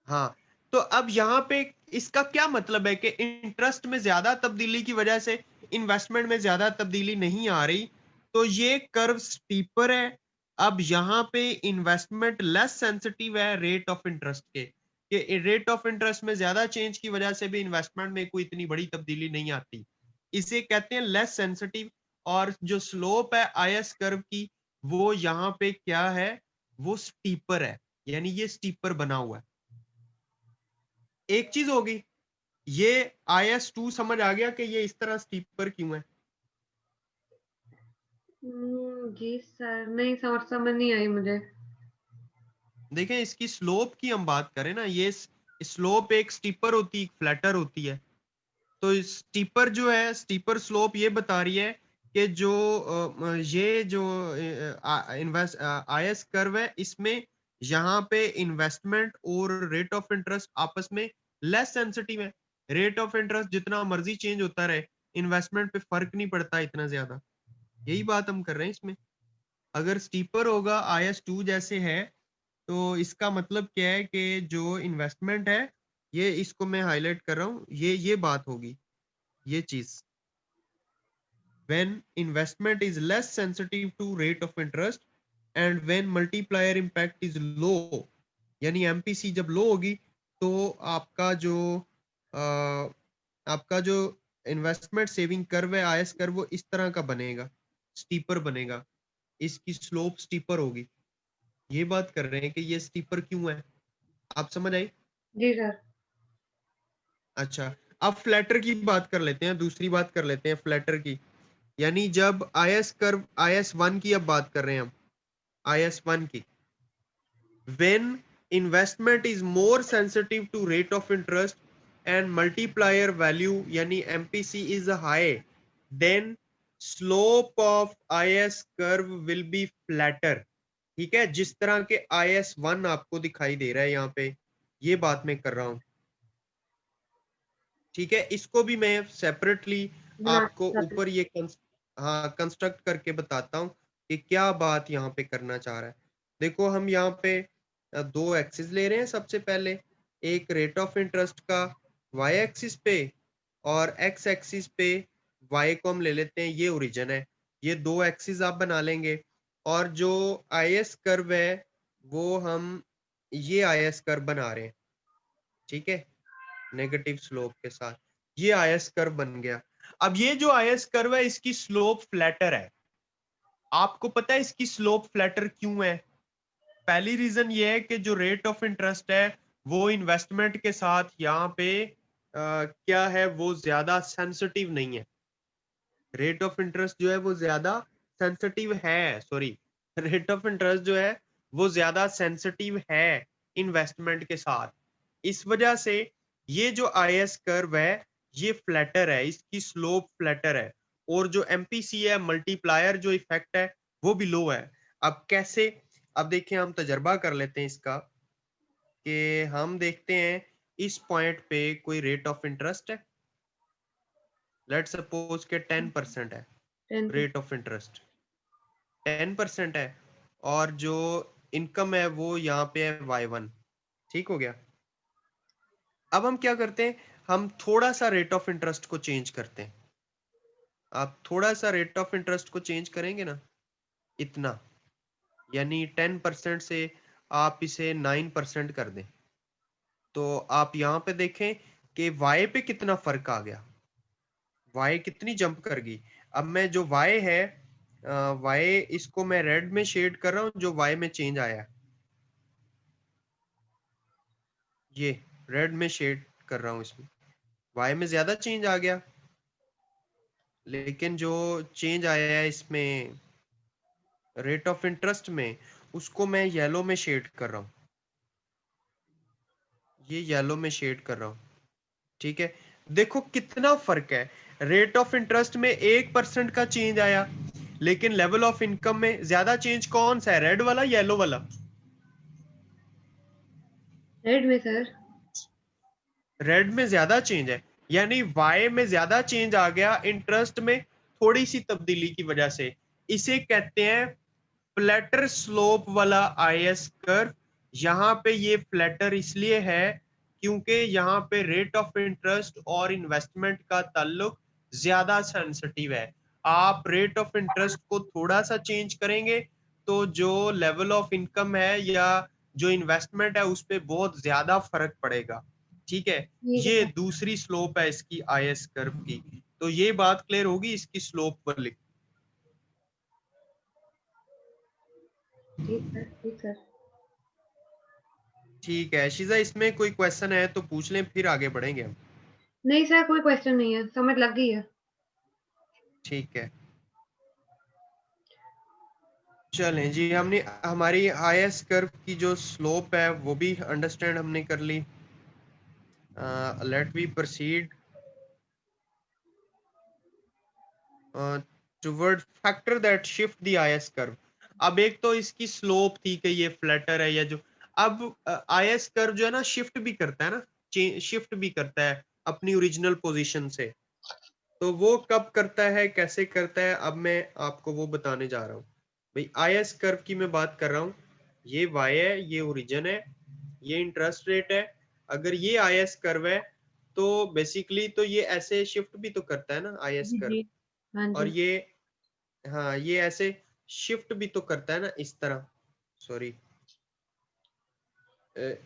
[SPEAKER 1] हाँ, तो अब यहाँ पे इसका क्या मतलब है कि इंटरेस्ट में ज्यादा तब्दीली की वजह से इन्वेस्टमेंट में ज्यादा तब्दीली नहीं आ रही, तो ये कर्व स्टीपर है। अब यहाँ पे इन्वेस्टमेंट लेस सेंसिटिव है रेट ऑफ इंटरेस्ट के, कि रेट ऑफ इंटरेस्ट में ज्यादा चेंज की वजह से भी इन्वेस्टमेंट में कोई इतनी बड़ी तब्दीली नहीं आती, इसे कहते हैं लेस सेंसिटिव। और जो स्लोप है आईएस कर्व की, वो यहाँ पे क्या है, वो स्टीपर है, यानी ये स्टीपर बना हुआ है। एक चीज होगी, ये IS2 समझ आ गया कि ये इस तरह स्टीपर क्यों है।
[SPEAKER 2] जी सर, नहीं समझ नहीं आई मुझे।
[SPEAKER 1] देखें इसकी स्लोप की हम बात करें ना, ये स्लोप एक स्टीपर होती है, एक फ्लैटर होती है। तो स्टीपर जो है, स्टीपर स्लोप ये बता रही है कि जो ये जो इन्वेस्ट आईएस कर्व है, इसमें यहाँ पे इन्वेस्टमेंट और रेट ऑफ इंटरेस्ट आपस में लेस सेंसिटिव है। रेट ऑफ इंटरेस्ट जितना मर्जी चेंज होता रहे, इन्वेस्टमेंट पे फर्क नहीं पड़ता इतना ज्यादा। यही बात हम कर रहे हैं इसमें। अगर स्टीपर होगा IS2 जैसे है, तो इसका मतलब क्या है कि जो इन्वेस्टमेंट है, ये इसको मैं हाईलाइट कर रहा हूँ, ये बात होगी, ये चीज। when investment is less sensitive to rate of interest and when multiplier impact is low, यानी MPC जब लो होगी, तो आपका जो आपका जो इन्वेस्टमेंट सेविंग कर्व है आईएस कर्व, वो इस तरह का बनेगा, स्टीपर बनेगा, इसकी स्लोप स्टीपर होगी। ये बात कर रहे हैं कि ये स्टीपर क्यों है, आप समझ आई।
[SPEAKER 2] जी सर।
[SPEAKER 1] अच्छा, अब फ्लैटर की बात कर लेते हैं, दूसरी बात कर लेते हैं फ्लैटर की। यानी जब आईएस कर्व, IS1 की अब बात कर रहे हैं हम, IS1 की, when investment is more sensitive to rate of interest and multiplier value यानी MPC is high, then slope of IS curve will be flatter। ठीक है, जिस तरह के IS1 आपको दिखाई दे रहा है यहाँ पे, ये बात मैं कर रहा हूं, ठीक है। इसको भी मैं सेपरेटली
[SPEAKER 2] बना
[SPEAKER 1] आपको
[SPEAKER 2] सकते
[SPEAKER 1] ऊपर ये हाँ कंस्ट्रक्ट करके बताता हूँ कि क्या बात यहाँ पे करना चाह रहा है। देखो हम यहाँ पे दो एक्सिस ले रहे हैं, सबसे पहले एक रेट ऑफ इंटरेस्ट का y एक्सिस पे, और x एक्सिस पे y को हम ले लेते हैं, ये ओरिजिन है। ये 2 एक्सिस आप बना लेंगे और जो IS कर्व है वो हम ये IS कर्व बना रहे हैं, ठीक है, नेगेटिव स्लोप के साथ। ये IS कर्व बन गया। अब ये जो IS कर्व है इसकी स्लोप फ्लैटर है। आपको पता है इसकी स्लोप फ्लैटर क्यों है? पहली रीजन ये है कि जो रेट ऑफ इंटरेस्ट है वो इन्वेस्टमेंट के साथ यहाँ पे क्या है, वो ज्यादा सेंसिटिव नहीं है। रेट ऑफ इंटरेस्ट जो है वो ज्यादा सेंसिटिव है, सॉरी, रेट ऑफ इंटरेस्ट जो है वो ज्यादा सेंसिटिव है इन्वेस्टमेंट के साथ। इस वजह से ये जो IS कर्व है ये फ्लैटर है, इसकी स्लोप फ्लैटर है, और जो MPC है, मल्टीप्लायर जो इफेक्ट है वो भी लो है। अब कैसे? अब देखिए हम तजर्बा कर लेते हैं इसका, कि हम देखते हैं इस पॉइंट पे कोई रेट ऑफ इंटरेस्ट है, लेट सपोज के 10% है
[SPEAKER 2] 10%।
[SPEAKER 1] रेट ऑफ इंटरेस्ट, 10% है, और जो इनकम है वो यहाँ पे है Y1, ठीक हो गया। अब हम क्या करते हैं, हम थोड़ा सा रेट ऑफ इंटरेस्ट को चेंज करते हैं। आप थोड़ा सा रेट ऑफ इंटरेस्ट को चेंज करेंगे ना, इतना, यानी 10% से आप इसे 9% कर दें, तो आप यहाँ पे देखें कि Y पे कितना फर्क आ गया, Y कितनी जंप कर गई। अब मैं जो Y है, Y इसको मैं रेड में शेड कर रहा हूँ, जो Y में चेंज आया, ये रेड में शेड कर रहा हूँ, इसमें Y में ज्यादा चेंज आ गया, लेकिन जो चेंज आया है इसमें रेट ऑफ इंटरेस्ट में, उसको मैं येलो में शेड कर रहा हूँ, ये येलो में शेड कर रहा हूँ, ठीक है। देखो कितना फर्क है, रेट ऑफ इंटरेस्ट में 1% का चेंज आया, लेकिन लेवल ऑफ इनकम में ज्यादा चेंज कौन सा है, रेड वाला येलो वाला?
[SPEAKER 2] रेड में सर।
[SPEAKER 1] रेड में ज्यादा चेंज है, यानी वाई में ज्यादा चेंज आ गया इंटरेस्ट में, थोड़ी सी तब्दीली की वजह से। इसे कहते हैं फ्लैटर स्लोप वाला IS कर्व। यहाँ पे ये फ्लैटर इसलिए है क्योंकि यहाँ पे रेट ऑफ इंटरेस्ट और इन्वेस्टमेंट का ताल्लुक ज्यादा सेंसिटिव है। आप रेट ऑफ इंटरेस्ट को थोड़ा सा चेंज करेंगे तो जो लेवल ऑफ इनकम है या जो इन्वेस्टमेंट है उस पर बहुत ज्यादा फर्क पड़ेगा, ठीक है।
[SPEAKER 2] ठीक है
[SPEAKER 1] ये
[SPEAKER 2] सर।
[SPEAKER 1] दूसरी स्लोप है इसकी IS कर्व की। तो ये बात क्लियर होगी इसकी स्लोप वाली।
[SPEAKER 2] ठीक सर, ठीक सर।
[SPEAKER 1] ठीक है शीजा, इसमें कोई क्वेश्चन है तो पूछ लें, फिर आगे बढ़ेंगे हम।
[SPEAKER 2] नहीं सर, कोई क्वेश्चन नहीं है, समझ लग गई है।
[SPEAKER 1] ठीक है, चलें जी, हमने हमारी IS कर्व की जो स्लोप है वो भी अंडरस्टैंड हमने कर ली। Let we proceed toward factor that shift the IS curve. अब एक तो इसकी स्लोप थी कि ये फ्लैटर है या जो, अब IS कर्व जो है ना शिफ्ट भी करता है ना, शिफ्ट भी करता है अपनी ओरिजिनल पोजीशन से। तो वो कब करता है, कैसे करता है, अब मैं आपको वो बताने जा रहा हूँ। भाई IS कर्व की मैं बात कर रहा हूँ, ये Y है, ये ओरिजिन है, ये इंटरेस्ट रेट है। अगर ये IS कर्व है तो बेसिकली तो ये ऐसे शिफ्ट भी तो करता है ना IS
[SPEAKER 2] जी,
[SPEAKER 1] कर्व,
[SPEAKER 2] जी। हाँ
[SPEAKER 1] और
[SPEAKER 2] जी।
[SPEAKER 1] ये, हाँ ये ऐसे शिफ्ट भी तो करता है ना, इस तरह, सॉरी,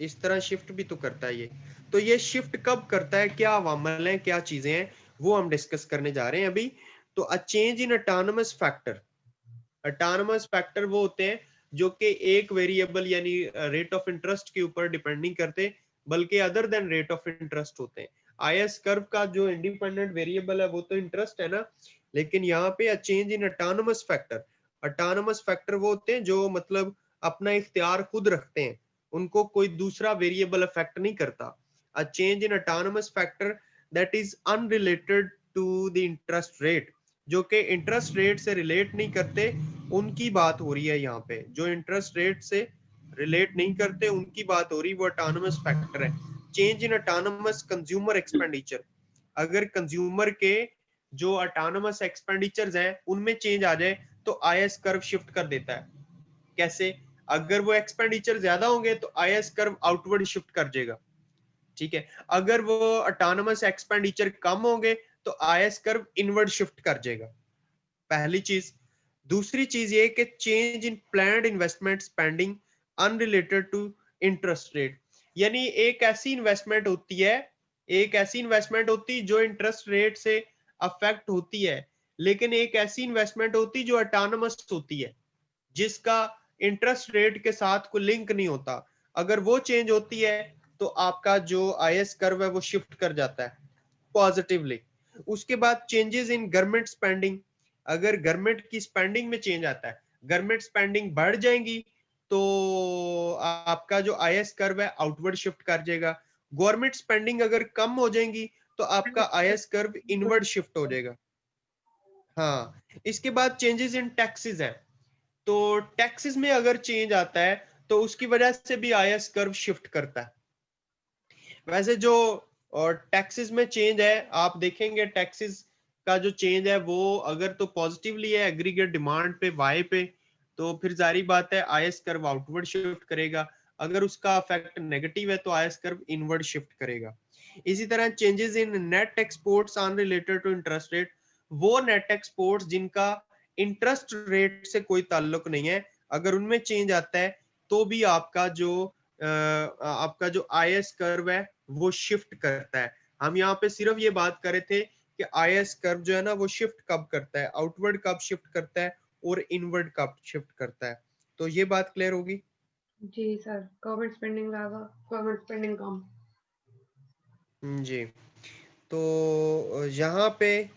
[SPEAKER 1] इस तरह शिफ्ट भी तो करता है ये। तो ये शिफ्ट कब करता है, क्या अवामल है, क्या चीजें हैं, वो हम डिस्कस करने जा रहे हैं अभी। तो अ change in autonomous factor, autonomous factor वो होते हैं जो कि एक वेरिएबल यानी रेट ऑफ इंटरेस्ट के ऊपर डिपेंड नहीं करते, बल्कि other than rate of interest होते हैं। IS कर्व का जो इंडिपेंडेंट वेरिएबल है वो तो इंटरेस्ट है ना, लेकिन यहाँ पे अ change in autonomous factor, autonomous factor वो होते हैं जो मतलब अपना इख्तियार खुद रखते हैं, उनको कोई दूसरा वेरिएबल अफेक्ट नहीं करता। A change in autonomous factor that is unrelated to the interest rate, जो कि इंटरेस्ट रेट से रिलेट नहीं करते, उनकी बात हो रही है यहाँ पे। जो इंटरेस्ट रेट से रिलेट नहीं करते उनकी बात हो रही, वो ऑटोनोमस फैक्टर है। Change in autonomous consumer expenditure, अगर कंज्यूमर के जो ऑटोनोमस एक्सपेंडिचर्स हैं उनमें चेंज आ जाए तो IS कर्व शिफ्ट कर देता है। कैसे? अगर वो एक्सपेंडिचर ज्यादा होंगे तो IS कर्व आउटवर्ड शिफ्ट कर देगा, ठीक है। अगर वो ऑटोनोमस एक्सपेंडिचर कम होंगे तो IS कर्व इनवर्ड शिफ्ट कर जाएगा, पहली चीज। दूसरी चीज ये कि change in planned investment spending unrelated to interest rate, यानी एक ऐसी इन्वेस्टमेंट होती है, जो इंटरेस्ट रेट से अफेक्ट होती है, लेकिन एक ऐसी इन्वेस्टमेंट होती है जो ऑटोनमस होती है, जिसका इंटरेस्ट रेट के साथ कोई लिंक नहीं होता। अगर वो चेंज होती है तो आपका जो आईएस कर्व है वो शिफ्ट कर जाता है पॉजिटिवली। उसके बाद चेंजेस इन गवर्नमेंट स्पेंडिंग, अगर गवर्नमेंट की स्पेंडिंग में चेंज आता है, गवर्नमेंट स्पेंडिंग बढ़ जाएंगी तो आपका जो आईएस कर्व है आउटवर्ड शिफ्ट कर जाएगा। गवर्नमेंट स्पेंडिंग अगर कम हो जाएंगी तो आपका आईएस कर्व इनवर्ड शिफ्ट हो जाएगा। हाँ, इसके बाद चेंजेस इन टैक्सेस है, तो टैक्सेस में अगर चेंज आता है तो उसकी वजह से भी आईएस कर्व शिफ्ट करता है। वैसे जो और टैक्सेस में चेंज है, आप देखेंगे टैक्सेस का जो चेंज है वो अगर तो पॉजिटिवली है एग्रीगेट डिमांड पे वाई पे, तो फिर जारी बात है आईएस कर्व आउटवर्ड शिफ्ट करेगा। अगर उसका इफेक्ट नेगेटिव है तो आईएस कर्व इनवर्ड शिफ्ट करेगा। इसी तरह changes in net exports are related to interest rate, वो नेट एक्सपोर्ट्स जिनका इंटरेस्ट रेट से कोई ताल्लुक नहीं है, अगर उनमें चेंज आता है तो भी आपका जो आईएस कर्व है वो शिफ्ट करता है। हम यहाँ पे सिर्फ ये बात कर रहे थे कि आईएस कर्व जो है ना वो शिफ्ट कब करता है, आउटवर्ड कब शिफ्ट करता है और इनवर्ड कब शिफ्ट करता है। तो ये बात क्लियर होगी।
[SPEAKER 2] जी सर, गवर्नमेंट स्पेंडिंग ज्यादा, गवर्नमेंट स्पेंडिंग कम।
[SPEAKER 1] जी, तो यहाँ पे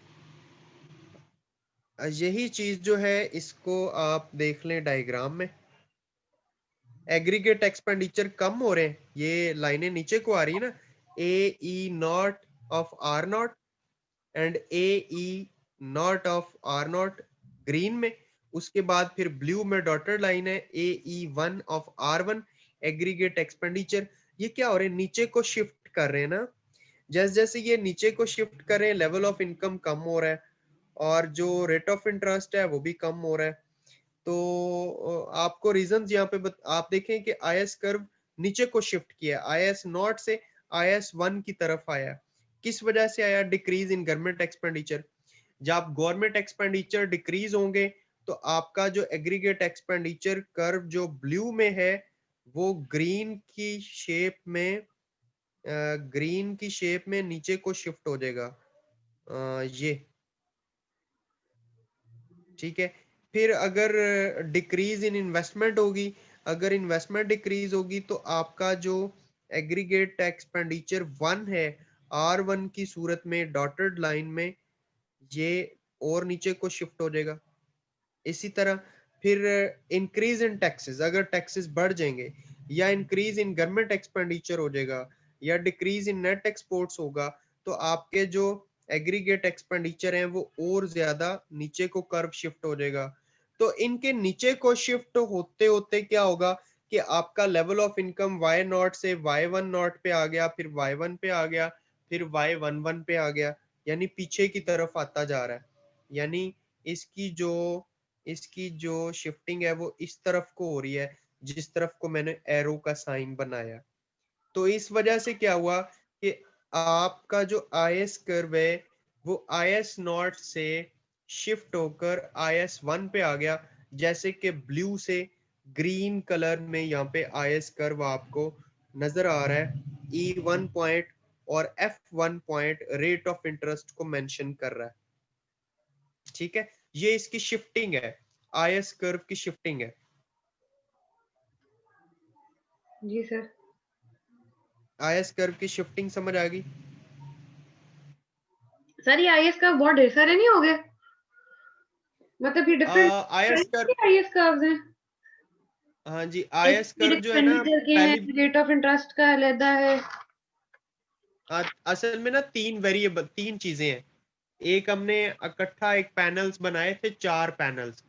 [SPEAKER 1] यही चीज जो है इसको आप देख लें डायग्राम में, एग्रीगेट एक्सपेंडिचर कम हो रहे हैं, ये लाइनें नीचे को आ रही है ना, A E naught of R naught and A E naught of R naught green में, उसके बाद फिर ब्लू में डॉटेड लाइन है A E one of R one aggregate expenditure. ये क्या हो रहे हैं, नीचे को शिफ्ट कर रहे हैं ना, जैसे जैसे ये नीचे को शिफ्ट कर रहे हैं लेवल ऑफ इनकम कम हो रहा है और जो रेट ऑफ इंटरेस्ट है वो भी कम हो रहा है। तो आपको रीजन यहाँ पे आप देखें कि आईएस कर्व नीचे को शिफ्ट किया, आईएस नॉट से आईएस वन की तरफ आया। किस वजह से आया, डिक्रीज इन गवर्नमेंट एक्सपेंडिचर। जब गवर्नमेंट एक्सपेंडिचर डिक्रीज होंगे तो आपका जो एग्रीगेट एक्सपेंडिचर कर्व जो ब्लू में है वो ग्रीन की शेप में नीचे को शिफ्ट हो जाएगा, ये ठीक है। फिर अगर डिक्रीज इन इन्वेस्टमेंट होगी, अगर इन्वेस्टमेंट डिक्रीज होगी तो आपका जो एग्रीगेट एक्सपेंडिचर वन है आर वन की सूरत में डॉटेड लाइन में ये और नीचे को शिफ्ट हो जाएगा। इसी तरह फिर इंक्रीज इन टैक्सेस, अगर टैक्सेस बढ़ जाएंगे या इंक्रीज इन गवर्नमेंट एक्सपेंडिचर हो जाएगा या डिक्रीज इन नेट एक्सपोर्ट्स होगा तो आपके जो एग्रीगेट एक्सपेंडिचर हैं वो और ज्यादा नीचे को कर्व शिफ्ट हो जाएगा। तो इनके नीचे को शिफ्ट होते होते क्या होगा कि आपका level of income Y naught से वाई वन नॉट पे आ गया, फिर वाई वन पे आ गया, फिर वाई वन वन पे आ गया, यानी पीछे की तरफ आता जा रहा है। यानी इसकी जो इसकी जो शिफ्टिंग है वो इस तरफ को हो रही है जिस तरफ को मैंने एरो का साइन बनाया। तो इस वजह से क्या हुआ कि आपका जो आईएस कर्व है वो आईएस नॉट से शिफ्ट होकर आईएस वन पे आ गया, जैसे कि ब्लू से ग्रीन कलर में यहाँ पे आईएस कर्व आपको नजर आ रहा है। ई वन पॉइंट और F one point rate of interest को मेंशन कर रहा है, ठीक है। ये इसकी शिफ्टिंग है, आईएस कर्व की शिफ्टिंग है।
[SPEAKER 2] जी सर।
[SPEAKER 1] आईएस कर्व की शिफ्टिंग समझ आ गई।
[SPEAKER 2] सर ये आईएएस का बहुत ढेर सारे नहीं हो गए, मतलब ये different
[SPEAKER 1] IS curve,
[SPEAKER 2] IAS curves हैं।
[SPEAKER 1] हाँ जी,
[SPEAKER 2] एक
[SPEAKER 1] आईएस
[SPEAKER 2] फिर
[SPEAKER 1] कर्व जो है ना
[SPEAKER 2] एक्सपेंडिचर के हैं,
[SPEAKER 1] पहली
[SPEAKER 2] रेट ऑफ इंटरेस्ट का अलहदा है।
[SPEAKER 1] असल में ना तीन चीजें हैं। एक हमने इकट्ठा एक पैनल्स बनाए थे, 4 पैनल्स।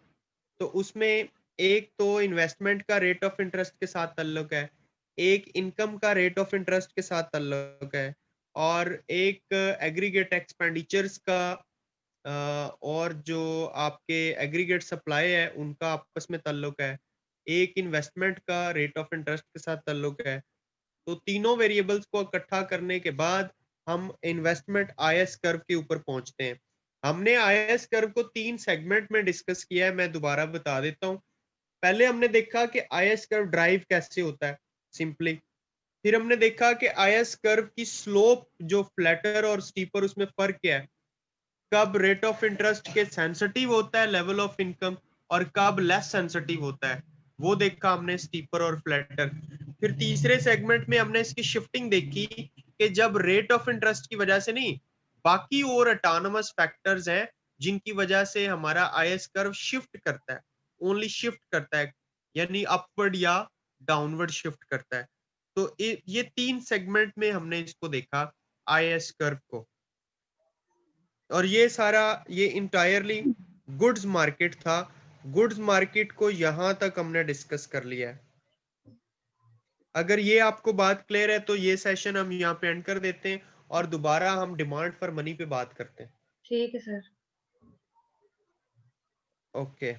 [SPEAKER 1] तो उसमें एक तो इन्वेस्टमेंट का रेट ऑफ इंटरेस्ट के साथ ताल्लुक है, एक इनकम का रेट ऑफ इंटरेस्ट के साथ ताल्लुक है, और एक एग्रीगेट एक्सपेंडिचर्स का और जो आपके एग्रीगेट सप्लाई है उनका आपस में ताल्लुक है, एक इन्वेस्टमेंट का रेट ऑफ इंटरेस्ट के साथ ताल्लुक है। तो तीनों वेरिएबल्स को इकट्ठा करने के बाद हम इन्वेस्टमेंट आईएस कर्व के ऊपर पहुंचते हैं। हमने आईएस कर्व को 3 सेगमेंट में डिस्कस किया है, मैं दोबारा बता देता हूँ। पहले हमने देखा कि आईएस कर्व ड्राइव कैसे होता है सिंपली। फिर हमने देखा कि आईएस कर्व की स्लोप जो फ्लैटर और स्टीपर उसमें फर्क क्या है, कब रेट ऑफ इंटरेस्ट के सेंसिटिव होता है लेवल ऑफ इनकम और कब लेस सेंसिटिव होता है, वो देखा हमने स्टीपर और फ्लैटर। फिर तीसरे सेगमेंट में हमने इसकी शिफ्टिंग देखी कि जब रेट ऑफ इंटरेस्ट की वजह से नहीं, बाकी और ऑटोनोमस फैक्टर्स हैं जिनकी वजह से हमारा आईएस कर्व शिफ्ट करता है, ओनली शिफ्ट करता है, यानी अपवर्ड या डाउनवर्ड शिफ्ट करता है। तो ये 3 सेगमेंट में हमने इसको देखा आईएस कर्व को। और ये सारा ये इंटायरली गुड्स मार्केट था। गुड्स मार्केट को यहां तक हमने डिस्कस कर लिया है। अगर ये आपको बात क्लियर है तो ये सेशन हम यहाँ पे एंड कर देते हैं और दोबारा हम डिमांड फॉर मनी पे बात करते हैं।
[SPEAKER 2] ठीक है सर।
[SPEAKER 1] ओके।